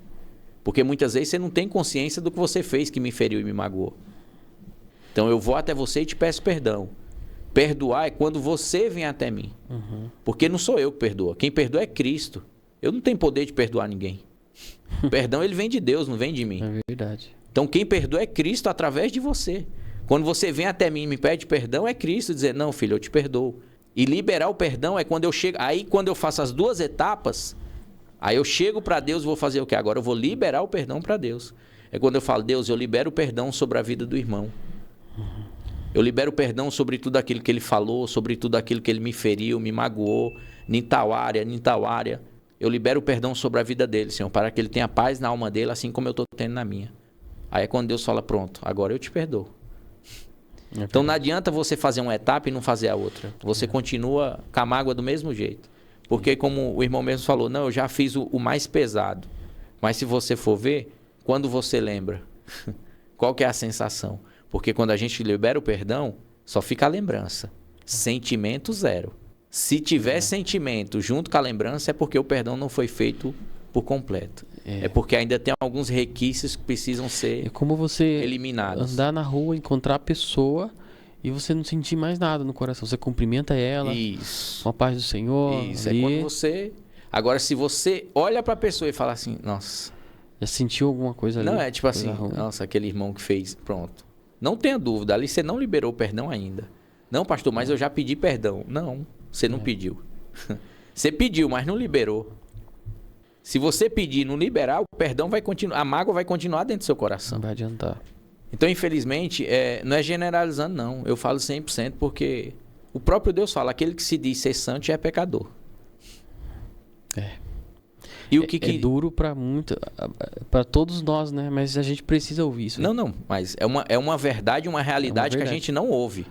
Porque muitas vezes você não tem consciência do que você fez que me feriu e me magoou. Então eu vou até você e te peço perdão. Perdoar é quando você vem até mim. Porque não sou eu que perdoa. Quem perdoa é Cristo. Eu não tenho poder de perdoar ninguém. O perdão ele vem de Deus, não vem de mim. É verdade. Então quem perdoa é Cristo através de você. Quando você vem até mim e me pede perdão, é Cristo dizer, não, filho, eu te perdoo. E liberar o perdão é quando eu chego... Aí quando eu faço as 2 etapas, aí eu chego para Deus e vou fazer o quê? Agora eu vou liberar o perdão para Deus. É quando eu falo, Deus, eu libero o perdão sobre a vida do irmão. Eu libero o perdão sobre tudo aquilo que ele falou, sobre tudo aquilo que ele me feriu, me magoou, em tal área. Eu libero o perdão sobre a vida dele, Senhor, para que ele tenha paz na alma dele, assim como eu estou tendo na minha. Aí é quando Deus fala, pronto, agora eu te perdoo. Então não adianta você fazer uma etapa e não fazer a outra. Você continua com a mágoa do mesmo jeito. Porque como o irmão mesmo falou, não, eu já fiz o mais pesado. Mas se você for ver, quando você lembra, qual que é a sensação? Porque quando a gente libera o perdão, só fica a lembrança. Sentimento zero. Se tiver sentimento junto com a lembrança, é porque o perdão não foi feito por completo. É porque ainda tem alguns requisitos que precisam ser como você eliminados. Andar na rua, encontrar a pessoa e você não sentir mais nada no coração. Você cumprimenta ela. Isso. Com a paz do Senhor. Isso. Ali. É quando você... Agora, se você olha para a pessoa e fala assim, nossa... Já sentiu alguma coisa ali? Não, é tipo assim, nossa, aquele irmão que fez, pronto. Não tenha dúvida, ali você não liberou o perdão ainda. Não, pastor, mas eu já pedi perdão. Não, você não pediu. Você pediu, mas não liberou. Se você pedir e não liberar, o perdão vai continuar, a mágoa vai continuar dentro do seu coração. Não vai adiantar. Então, infelizmente, não é generalizando, não. Eu falo 100% porque o próprio Deus fala, aquele que se diz ser santo já é pecador. E o que é duro para todos nós, né? Mas a gente precisa ouvir isso. Não, mas é uma verdade, uma realidade que a gente não ouve.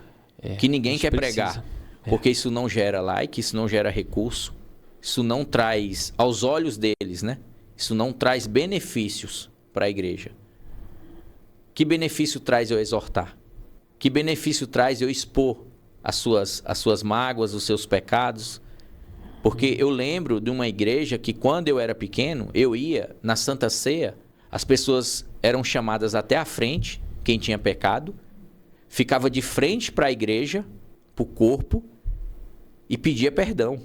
Que ninguém quer pregar. Porque isso não gera like, isso não gera recurso. Isso não traz, aos olhos deles, né? Isso não traz benefícios para a igreja. Que benefício traz eu exortar? Que benefício traz eu expor as suas mágoas, os seus pecados? Porque eu lembro de uma igreja que quando eu era pequeno, eu ia na Santa Ceia, as pessoas eram chamadas até à frente, quem tinha pecado, ficava de frente para a igreja, para o corpo, e pedia perdão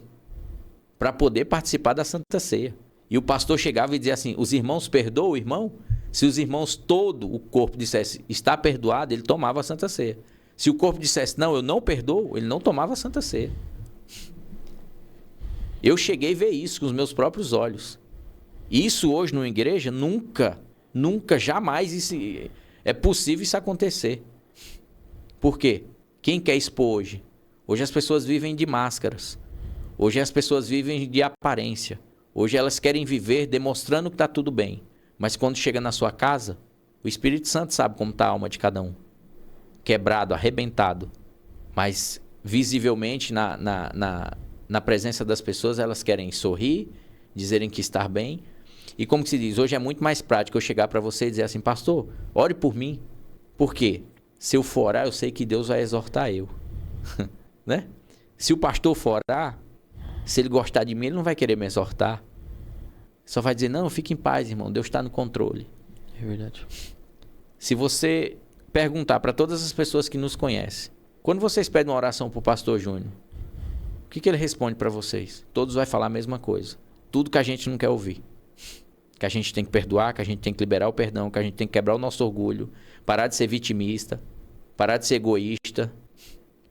para poder participar da Santa Ceia. E o pastor chegava e dizia assim, os irmãos perdoam o irmão? Se os irmãos, todo o corpo dissesse, está perdoado, ele tomava a Santa Ceia. Se o corpo dissesse, não, eu não perdoo, ele não tomava a Santa Ceia. Eu cheguei a ver isso com os meus próprios olhos. E isso hoje numa igreja, nunca, jamais é possível isso acontecer. Por quê? Quem quer expor hoje? Hoje as pessoas vivem de máscaras. Hoje as pessoas vivem de aparência. Hoje elas querem viver demonstrando que está tudo bem. Mas quando chega na sua casa, o Espírito Santo sabe como está a alma de cada um. Quebrado, arrebentado. Mas visivelmente na presença das pessoas, elas querem sorrir, dizerem que está bem. E como que se diz, hoje é muito mais prático eu chegar para você e dizer assim, pastor, ore por mim. Por quê? Se eu for orar, eu sei que Deus vai exortar eu. Né? Se o pastor for orar, se ele gostar de mim, ele não vai querer me exortar. Só vai dizer, não, fique em paz, irmão, Deus está no controle. É verdade. Se você perguntar para todas as pessoas que nos conhecem, quando vocês pedem uma oração para o pastor Júnior, o que ele responde para vocês? Todos vão falar a mesma coisa. Tudo que a gente não quer ouvir. Que a gente tem que perdoar, que a gente tem que liberar o perdão, que a gente tem que quebrar o nosso orgulho, parar de ser vitimista, parar de ser egoísta.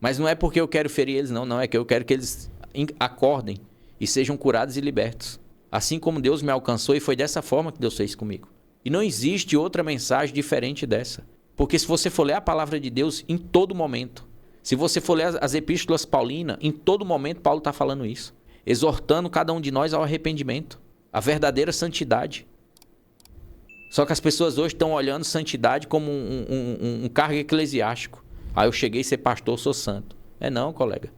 Mas não é porque eu quero ferir eles, não. É que eu quero que eles acordem e sejam curados e libertos. Assim como Deus me alcançou, e foi dessa forma que Deus fez comigo. E não existe outra mensagem diferente dessa. Porque se você for ler a palavra de Deus em todo momento, se você for ler as epístolas paulinas, em todo momento Paulo está falando isso. Exortando cada um de nós ao arrependimento. A verdadeira santidade. Só que as pessoas hoje estão olhando santidade como um cargo eclesiástico. Eu cheguei a ser pastor, sou santo. Não, colega.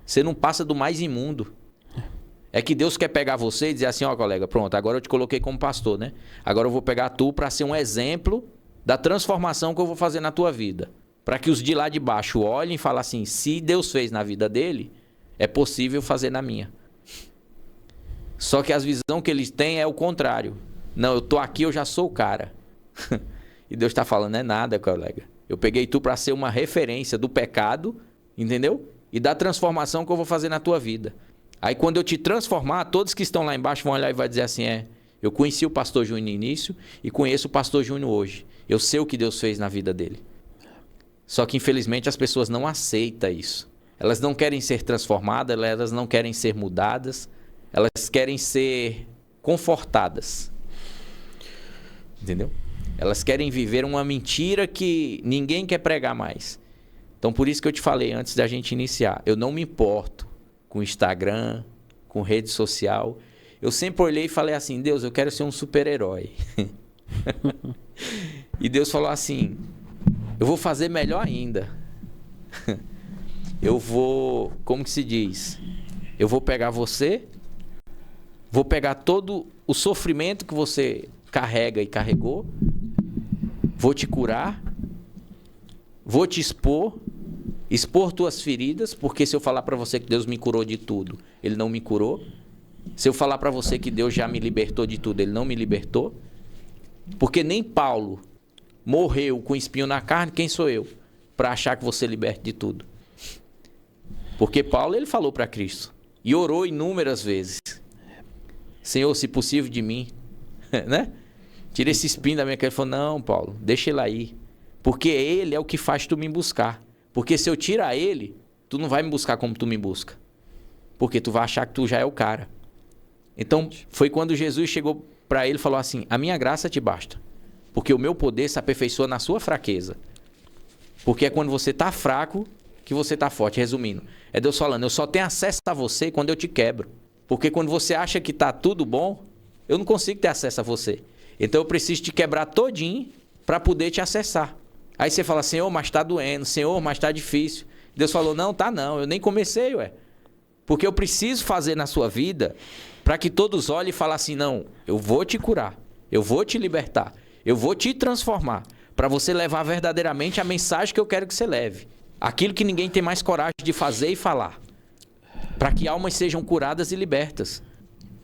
Você não passa do mais imundo. É que Deus quer pegar você e dizer assim, colega, pronto, agora eu te coloquei como pastor, né? Agora eu vou pegar tu para ser um exemplo da transformação que eu vou fazer na tua vida. Para que os de lá de baixo olhem e falem assim, se Deus fez na vida dele, é possível fazer na minha. Só que a visão que eles têm é o contrário. Não, eu tô aqui, eu já sou o cara. E Deus está falando, não é nada, colega. Eu peguei tu para ser uma referência do pecado, entendeu? E da transformação que eu vou fazer na tua vida. Aí quando eu te transformar, todos que estão lá embaixo vão olhar e vai dizer assim, eu conheci o pastor Júnior no início e conheço o pastor Júnior hoje. Eu sei o que Deus fez na vida dele. Só que infelizmente as pessoas não aceitam isso. Elas não querem ser transformadas, elas não querem ser mudadas. Elas querem ser confortadas. Entendeu? Elas querem viver uma mentira que ninguém quer pregar mais. Então, por isso que eu te falei antes da gente iniciar. Eu não me importo com Instagram, com rede social. Eu sempre olhei e falei assim, Deus, eu quero ser um super-herói. E Deus falou assim, eu vou fazer melhor ainda. Eu vou, como que se diz? Eu vou pegar você... Vou pegar todo o sofrimento que você carrega e carregou. Vou te curar. Vou te expor. Expor tuas feridas. Porque se eu falar para você que Deus me curou de tudo, Ele não me curou. Se eu falar para você que Deus já me libertou de tudo, Ele não me libertou. Porque nem Paulo morreu com espinho na carne. Quem sou eu para achar que você liberte de tudo? Porque Paulo, ele falou para Cristo. E orou inúmeras vezes. Senhor, se possível de mim, né? Tira esse espinho da minha cara. Ele falou, não, Paulo, deixa ele aí. Porque ele é o que faz tu me buscar. Porque se eu tirar ele, tu não vai me buscar como tu me busca. Porque tu vai achar que tu já é o cara. Então, foi quando Jesus chegou para ele e falou assim, a minha graça te basta. Porque o meu poder se aperfeiçoa na sua fraqueza. Porque é quando você tá fraco que você tá forte. Resumindo, é Deus falando, eu só tenho acesso a você quando eu te quebro. Porque quando você acha que está tudo bom, eu não consigo ter acesso a você. Então eu preciso te quebrar todinho para poder te acessar. Aí você fala, Senhor, mas está doendo. Senhor, mas está difícil. Deus falou, não, tá não. Eu nem comecei, Porque eu preciso fazer na sua vida para que todos olhem e falem assim, não, eu vou te curar. Eu vou te libertar. Eu vou te transformar. Para você levar verdadeiramente a mensagem que eu quero que você leve. Aquilo que ninguém tem mais coragem de fazer e falar. Para que almas sejam curadas e libertas.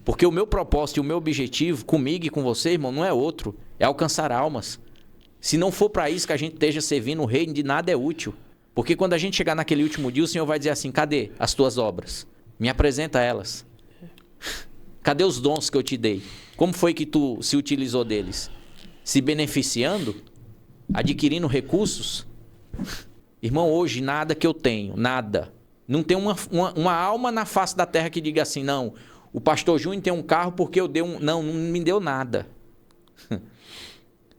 Porque o meu propósito e o meu objetivo comigo e com você, irmão, não é outro. É alcançar almas. Se não for para isso que a gente esteja servindo o reino, de nada é útil. Porque quando a gente chegar naquele último dia, o Senhor vai dizer assim, cadê as tuas obras? Me apresenta elas. Cadê os dons que eu te dei? Como foi que tu se utilizou deles? Se beneficiando? Adquirindo recursos? Irmão, hoje nada que eu tenho, nada. Não tem uma alma na face da terra que diga assim, não, o pastor Júnior tem um carro porque eu dei um... Não me deu nada.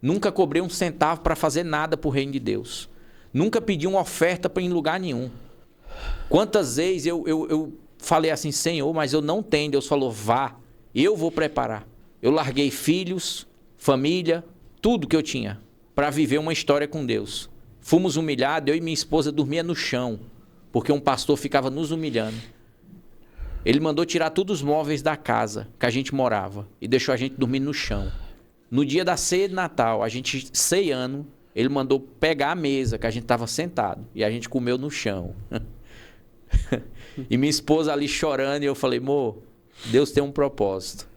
Nunca cobrei um centavo para fazer nada para o reino de Deus. Nunca pedi uma oferta em lugar nenhum. Quantas vezes eu falei assim, Senhor, mas eu não tenho. Deus falou, vá, eu vou preparar. Eu larguei filhos, família, tudo que eu tinha para viver uma história com Deus. Fomos humilhados, eu e minha esposa dormia no chão. Porque um pastor ficava nos humilhando. Ele mandou tirar todos os móveis da casa que a gente morava e deixou a gente dormir no chão. No dia da ceia de Natal, a gente ceando, ele mandou pegar a mesa que a gente estava sentado e a gente comeu no chão. E minha esposa ali chorando e eu falei, amor, Deus tem um propósito.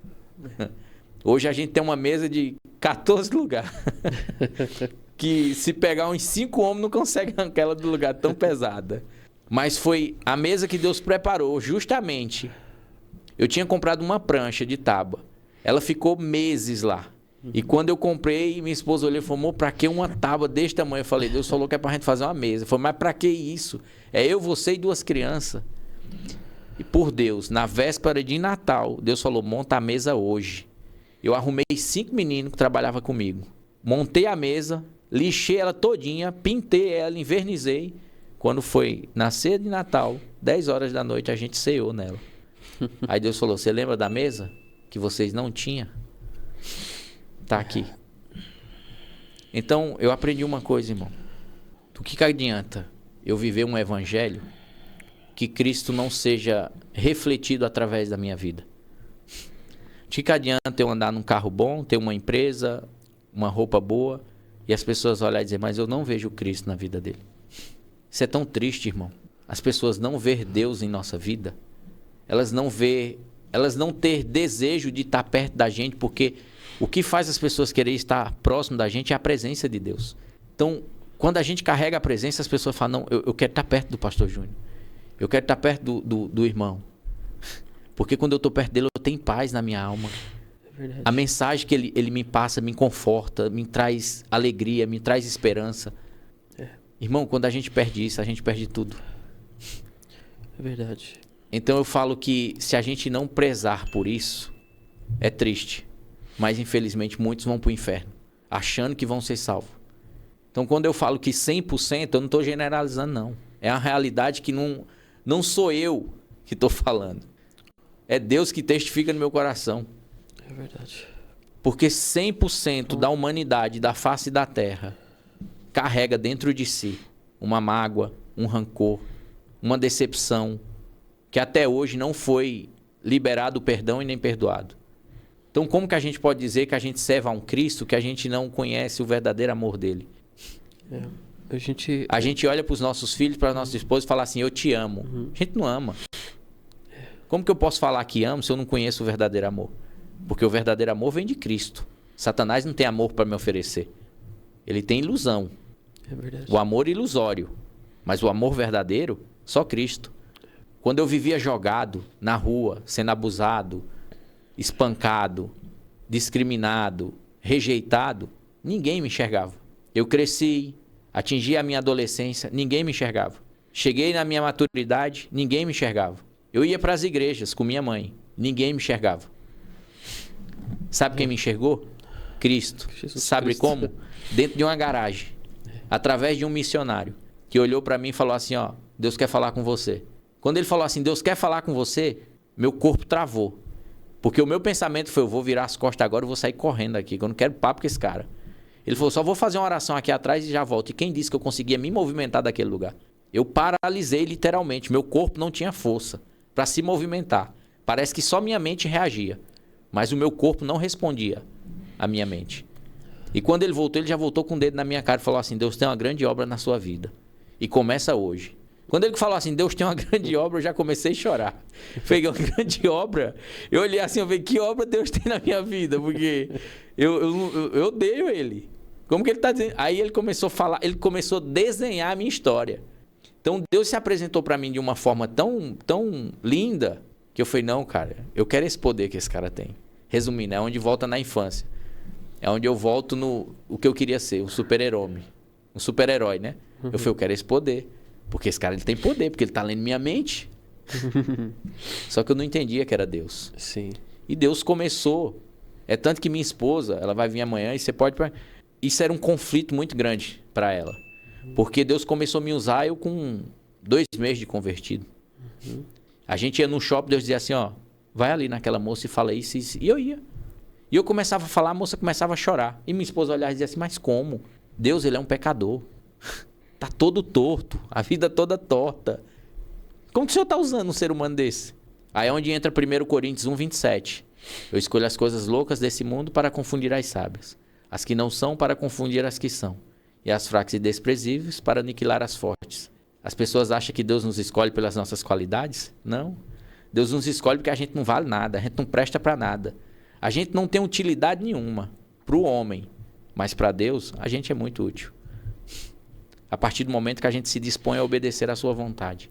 Hoje a gente tem uma mesa de 14 lugares. Que se pegar uns 5 homens não consegue arrancar ela do lugar tão pesada. Mas foi a mesa que Deus preparou justamente. Eu tinha comprado uma prancha de tábua. Ela ficou meses lá. E quando eu comprei, minha esposa olhou e falou, amor, pra que uma tábua desse tamanho? Eu falei, Deus falou que é pra gente fazer uma mesa. Eu falei, mas pra que isso? É eu, você e 2 crianças. E por Deus, na véspera de Natal, Deus falou, monta a mesa hoje. Eu arrumei 5 meninos que trabalhavam comigo. Montei a mesa, lixei ela todinha, pintei ela, invernizei. Quando foi na ceia de Natal, 10 horas da noite, a gente ceou nela. Aí Deus falou, você lembra da mesa que vocês não tinham? Tá aqui. Então, eu aprendi uma coisa, irmão. Do que adianta eu viver um evangelho que Cristo não seja refletido através da minha vida? De que adianta eu andar num carro bom, ter uma empresa, uma roupa boa, e as pessoas olharem e dizer, mas eu não vejo Cristo na vida dele. Isso é tão triste, irmão. As pessoas não ver Deus em nossa vida. Elas não ter desejo de estar perto da gente, porque o que faz as pessoas querer estar próximo da gente é a presença de Deus. Então, quando a gente carrega a presença, as pessoas falam, não, eu quero estar perto do pastor Júnior. Eu quero estar perto do irmão. Porque quando eu estou perto dele, eu tenho paz na minha alma. É verdade. A mensagem que ele me passa me conforta, me traz alegria, me traz esperança. É. Irmão, quando a gente perde isso, a gente perde tudo. É verdade. Então eu falo que se a gente não prezar por isso, é triste. Mas infelizmente muitos vão para o inferno, achando que vão ser salvos. Então quando eu falo que 100%, eu não estou generalizando, não. É uma realidade que não sou eu que estou falando. É Deus que testifica no meu coração. É verdade. Porque 100% da humanidade, da face da terra, carrega dentro de si uma mágoa, um rancor, uma decepção, que até hoje não foi liberado o perdão e nem perdoado. Então como que a gente pode dizer que a gente serve a um Cristo que a gente não conhece o verdadeiro amor dele? A gente olha para os nossos filhos, para a nossa esposa e fala assim, eu te amo. A gente não ama. Como que eu posso falar que amo se eu não conheço o verdadeiro amor? Porque o verdadeiro amor vem de Cristo. Satanás não tem amor para me oferecer. Ele tem ilusão. É verdade. O amor ilusório. Mas o amor verdadeiro, só Cristo. Quando eu vivia jogado na rua, sendo abusado, espancado, discriminado, rejeitado, ninguém me enxergava. Eu cresci, atingi a minha adolescência, ninguém me enxergava. Cheguei na minha maturidade, ninguém me enxergava. Eu ia para as igrejas com minha mãe, ninguém me enxergava. Sabe quem me enxergou? Cristo. Sabe como? Dentro de uma garagem, através de um missionário, que olhou para mim e falou assim, ó, Deus quer falar com você. Quando ele falou assim, Deus quer falar com você, meu corpo travou. Porque o meu pensamento foi, eu vou virar as costas agora e vou sair correndo aqui, que eu não quero papo com esse cara. Ele falou, só vou fazer uma oração aqui atrás e já volto. E quem disse que eu conseguia me movimentar daquele lugar? Eu paralisei literalmente, meu corpo não tinha força para se movimentar. Parece que só minha mente reagia, mas o meu corpo não respondia à minha mente. E quando ele voltou, ele já voltou com o dedo na minha cara e falou assim, Deus tem uma grande obra na sua vida. E começa hoje. Quando ele falou assim, Deus tem uma grande obra, eu já comecei a chorar. Falei, uma grande obra? Eu olhei assim, eu falei, que obra Deus tem na minha vida? Porque eu odeio ele. Como que ele está dizendo? Aí ele começou a falar, ele começou a desenhar a minha história. Então Deus se apresentou para mim de uma forma tão linda, que eu falei, não, cara, eu quero esse poder que esse cara tem. Resumindo, é onde volta na infância. É onde eu volto no o que eu queria ser, um super-herói. Um super-herói, né? Eu falei, eu quero esse poder. Porque esse cara ele tem poder, porque ele está lendo minha mente. Só que eu não entendia que era Deus. Sim. E Deus começou. É tanto que minha esposa, ela vai vir amanhã e você pode... Isso era um conflito muito grande para ela. Porque Deus começou a me usar eu com 2 meses de convertido. A gente ia no shopping, Deus dizia assim, ó, vai ali naquela moça e fala isso, isso. E eu ia. E eu começava a falar, a moça começava a chorar. E minha esposa olhava e dizia assim, mas como? Deus, ele é um pecador. Tá todo torto, a vida toda torta. Como que o senhor tá usando um ser humano desse? Aí é onde entra 1 Coríntios 1:27. Eu escolho as coisas loucas desse mundo para confundir as sábias, as que não são para confundir as que são, e as fracas e desprezíveis para aniquilar as fortes. As pessoas acham que Deus nos escolhe pelas nossas qualidades? Não. Deus nos escolhe porque a gente não vale nada, a gente não presta para nada. A gente não tem utilidade nenhuma para o homem, mas para Deus a gente é muito útil. A partir do momento que a gente se dispõe a obedecer à sua vontade.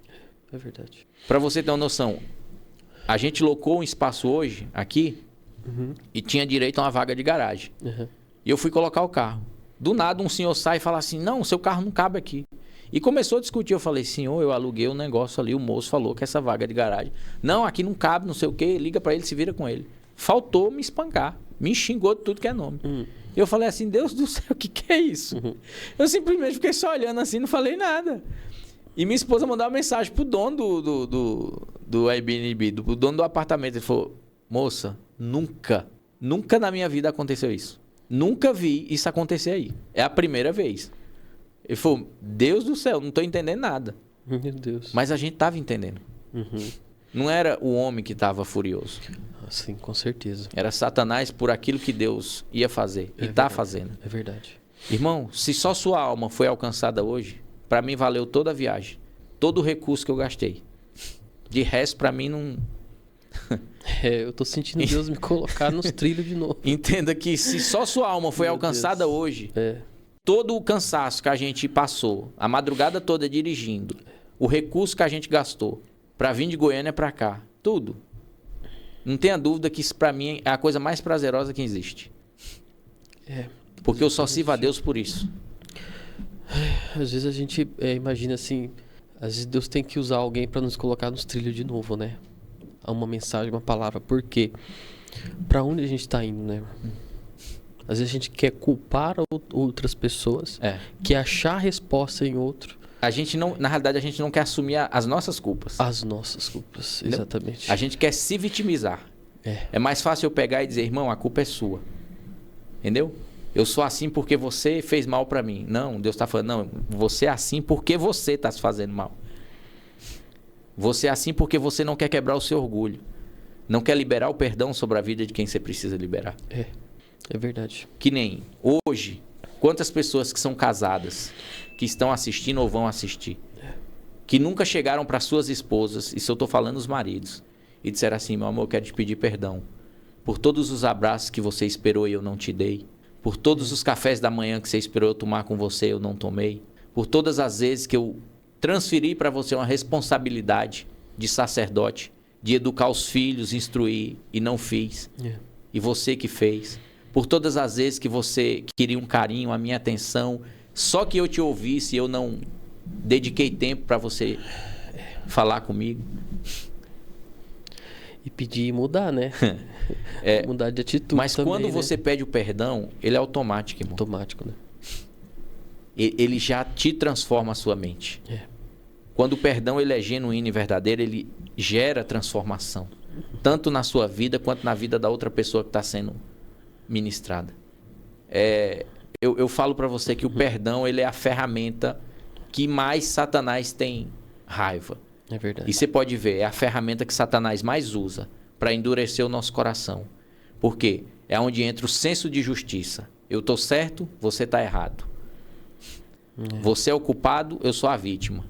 É verdade. Para você ter uma noção, a gente locou um espaço hoje, aqui, e tinha direito a uma vaga de garagem. E eu fui colocar o carro. Do nada um senhor sai e fala assim, não, seu carro não cabe aqui. E começou a discutir, eu falei, senhor, eu aluguei um negócio ali, o moço falou que essa vaga de garagem. Não, aqui não cabe, não sei o quê, liga para ele, se vira com ele. Faltou me espancar, me xingou de tudo que é nome. Eu falei assim, Deus do céu, o que é isso? Eu simplesmente fiquei só olhando assim, não falei nada. E minha esposa mandou uma mensagem pro dono do Airbnb, do dono do apartamento. Ele falou, moça, nunca na minha vida aconteceu isso. Nunca vi isso acontecer aí. É a primeira vez. Ele falou, Deus do céu, não tô entendendo nada. Meu Deus. Mas a gente tava entendendo. Não era o homem que estava furioso. Sim, com certeza. Era Satanás por aquilo que Deus ia fazer e está fazendo. É verdade. Irmão, se só sua alma foi alcançada hoje, para mim valeu toda a viagem. Todo o recurso que eu gastei. De resto, para mim não... Eu tô sentindo Deus me colocar nos trilhos de novo. Entenda que se só sua alma foi alcançada hoje, todo o cansaço que a gente passou, a madrugada toda dirigindo, o recurso que a gente gastou para vir de Goiânia para cá, tudo. Não tenha dúvida que isso para mim é a coisa mais prazerosa que existe. Porque eu só sirvo a Deus por isso. Às vezes a gente imagina assim, às vezes Deus tem que usar alguém para nos colocar nos trilhos de novo, né? Uma mensagem, uma palavra. Por quê? Para onde a gente está indo, né? Às vezes a gente quer culpar outras pessoas, quer achar resposta em outro. A gente não, na realidade, a gente não quer assumir as nossas culpas. As nossas culpas, exatamente. A gente quer se vitimizar. É mais fácil eu pegar e dizer, irmão, a culpa é sua. Entendeu? Eu sou assim porque você fez mal para mim. Não, Deus está falando, não, você é assim porque você está se fazendo mal. Você é assim porque você não quer quebrar o seu orgulho. Não quer liberar o perdão sobre a vida de quem você precisa liberar. É verdade. Que nem hoje, quantas pessoas que são casadas, que estão assistindo ou vão assistir, que nunca chegaram para suas esposas, isso eu estou falando os maridos, e disseram assim, meu amor, eu quero te pedir perdão por todos os abraços que você esperou e eu não te dei, por todos os cafés da manhã que você esperou eu tomar com você e eu não tomei, por todas as vezes que eu transferi para você uma responsabilidade de sacerdote, de educar os filhos, instruir, e não fiz, e você que fez, por todas as vezes que você queria um carinho, a minha atenção, só que eu te ouvisse e eu não dediquei tempo para você falar comigo. E pedir e mudar, né? Mudar de atitude. Mas também, quando você pede o perdão, ele é automático, irmão. Automático, né? Ele já te transforma a sua mente. Quando o perdão ele é genuíno e verdadeiro, ele gera transformação. Tanto na sua vida, quanto na vida da outra pessoa que está sendo ministrada. Eu falo para você que o perdão ele é a ferramenta que mais Satanás tem raiva. É verdade. E você pode ver, é a ferramenta que Satanás mais usa para endurecer o nosso coração. Por quê? É onde entra o senso de justiça. Eu estou certo, você está errado. Você é o culpado, eu sou a vítima.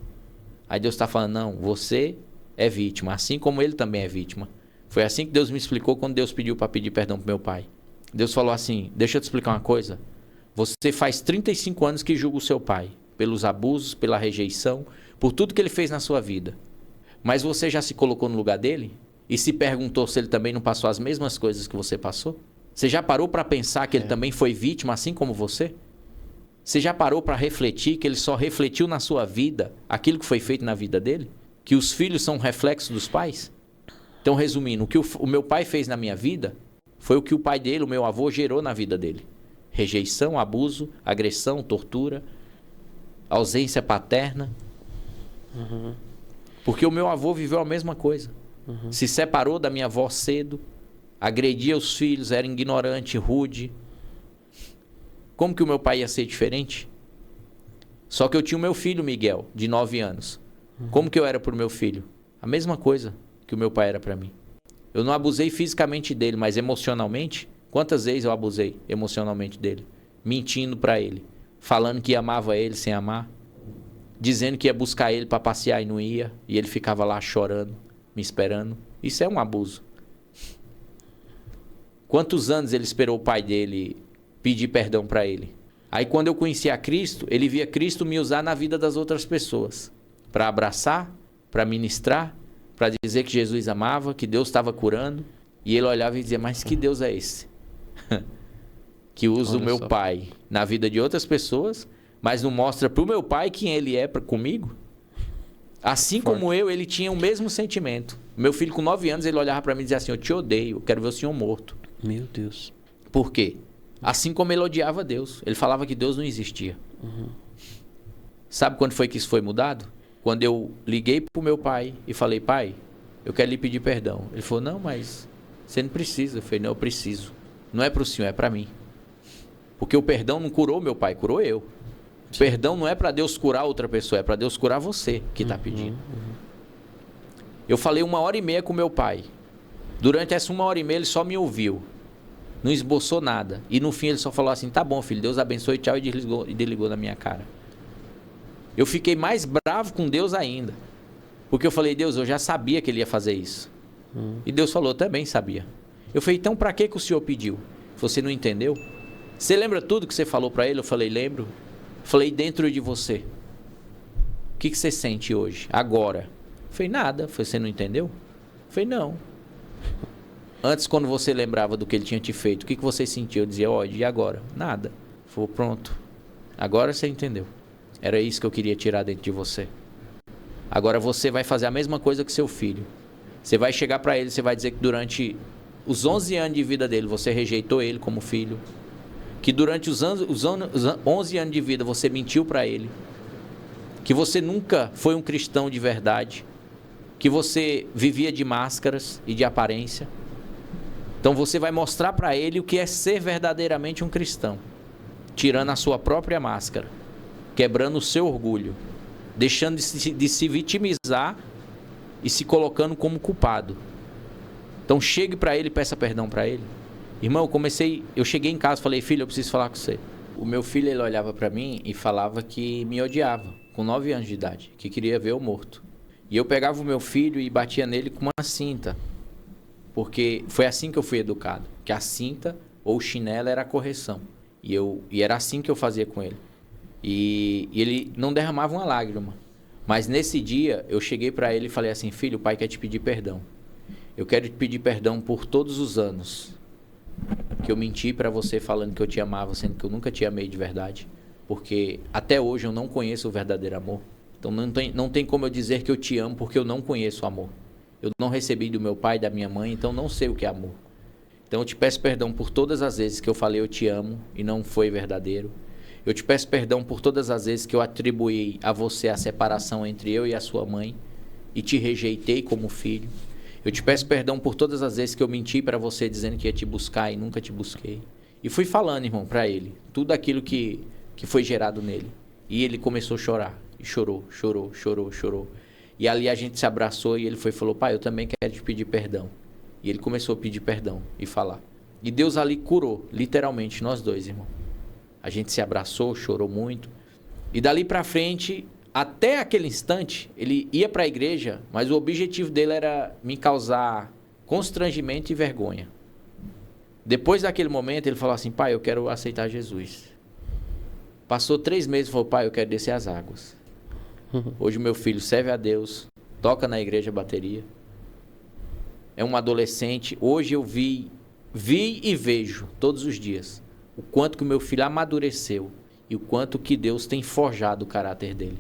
Aí Deus está falando, não, você é vítima, assim como ele também é vítima. Foi assim que Deus me explicou quando Deus pediu para pedir perdão para meu pai. Deus falou assim, deixa eu te explicar uma coisa. Você faz 35 anos que julga o seu pai, pelos abusos, pela rejeição, por tudo que ele fez na sua vida. Mas você já se colocou no lugar dele? E se perguntou se ele também não passou as mesmas coisas que você passou? Você já parou para pensar que ele também foi vítima, assim como você? Você já parou para refletir que ele só refletiu na sua vida aquilo que foi feito na vida dele? Que os filhos são um reflexo dos pais? Então, resumindo, o que o meu pai fez na minha vida foi o que o pai dele, o meu avô, gerou na vida dele. Rejeição, abuso, agressão, tortura, ausência paterna. Porque o meu avô viveu a mesma coisa. Se separou da minha avó cedo, agredia os filhos, era ignorante, rude. Como que o meu pai ia ser diferente? Só que eu tinha o meu filho, Miguel, de 9 anos. Como que eu era pro meu filho? A mesma coisa. que o meu pai era para mim. Eu não abusei fisicamente dele, mas emocionalmente, quantas vezes eu abusei emocionalmente dele? Mentindo para ele, falando que amava ele sem amar, dizendo que ia buscar ele para passear e não ia, e ele ficava lá chorando, me esperando. Isso é um abuso. Quantos anos ele esperou o pai dele pedir perdão para ele? Aí quando eu conheci a Cristo, ele via Cristo me usar na vida das outras pessoas, para abraçar, para ministrar, para dizer que Jesus amava, que Deus estava curando. E ele olhava e dizia, mas que Deus é esse? Que usa o meu pai na vida de outras pessoas, mas não mostra para o meu pai quem ele é comigo? Assim como eu, ele tinha o mesmo sentimento. Meu filho com 9 anos, ele olhava para mim e dizia assim, eu te odeio, eu quero ver o senhor morto. Meu Deus. Por quê? Assim como ele odiava Deus. Ele falava que Deus não existia. Uhum. Sabe quando foi que isso foi mudado? Quando eu liguei pro meu pai e falei, pai, eu quero lhe pedir perdão. Ele falou, não, mas você não precisa. Eu falei, não, eu preciso. Não é pro senhor, é para mim. Porque o perdão não curou meu pai, curou eu. O perdão não é para Deus curar outra pessoa, é para Deus curar você que está pedindo. Eu falei 1h30 com meu pai. Durante essa 1h30 ele só me ouviu. Não esboçou nada. E no fim ele só falou assim, tá bom filho, Deus abençoe, tchau, e desligou na minha cara. Eu fiquei mais bravo com Deus ainda. Porque eu falei, Deus, eu já sabia que ele ia fazer isso. E Deus falou, também sabia. Eu falei, então pra que o senhor pediu? Você não entendeu? Você lembra tudo que você falou pra ele? Eu falei, lembro. Eu falei, dentro de você, o que você sente hoje, agora? Eu falei, nada. Eu falei, você não entendeu? Eu falei, não. Antes, quando você lembrava do que ele tinha te feito, o que você sentia? Eu dizia, ódio, e agora? Nada. Ele falou, pronto. Agora você entendeu. Era isso que eu queria tirar dentro de você. Agora você vai fazer a mesma coisa que seu filho. Você vai chegar para ele, você vai dizer que durante os 11 anos de vida dele, você rejeitou ele como filho. Que durante os 11 anos de vida, você mentiu para ele. Que você nunca foi um cristão de verdade. Que você vivia de máscaras e de aparência. Então você vai mostrar para ele o que é ser verdadeiramente um cristão. Tirando a sua própria máscara. Quebrando o seu orgulho. Deixando de se vitimizar e se colocando como culpado. Então chegue para ele e peça perdão para ele. Irmão, eu cheguei em casa e falei, filho, eu preciso falar com você. O meu filho, ele olhava para mim e falava que me odiava, com 9 anos de idade, que queria ver eu morto. E eu pegava o meu filho e batia nele com uma cinta, porque foi assim que eu fui educado, que a cinta ou o chinelo era a correção. E era assim que eu fazia com ele. E ele não derramava uma lágrima. Mas nesse dia, eu cheguei para ele e falei assim, filho, o pai quer te pedir perdão. Eu quero te pedir perdão por todos os anos que eu menti para você falando que eu te amava, sendo que eu nunca te amei de verdade. Porque até hoje eu não conheço o verdadeiro amor. Então não tem como eu dizer que eu te amo porque eu não conheço o amor. Eu não recebi do meu pai e da minha mãe, então não sei o que é amor. Então eu te peço perdão por todas as vezes que eu falei eu te amo e não foi verdadeiro. Eu te peço perdão por todas as vezes que eu atribuí a você a separação entre eu e a sua mãe e te rejeitei como filho. Eu te peço perdão por todas as vezes que eu menti para você dizendo que ia te buscar e nunca te busquei. E fui falando, irmão, para ele, tudo aquilo que foi gerado nele. E ele começou a chorar. E chorou. E ali a gente se abraçou e ele falou, pai, eu também quero te pedir perdão. E ele começou a pedir perdão e falar. E Deus ali curou, literalmente, nós dois, irmão. A gente se abraçou, chorou muito. E dali para frente, até aquele instante, ele ia para a igreja, mas o objetivo dele era me causar constrangimento e vergonha. Depois daquele momento, ele falou assim, pai, eu quero aceitar Jesus. Passou 3 meses e falou, pai, eu quero descer as águas. Hoje o meu filho serve a Deus, toca na igreja bateria. É um adolescente. Hoje eu vi e vejo todos os dias o quanto que o meu filho amadureceu e o quanto que Deus tem forjado o caráter dele.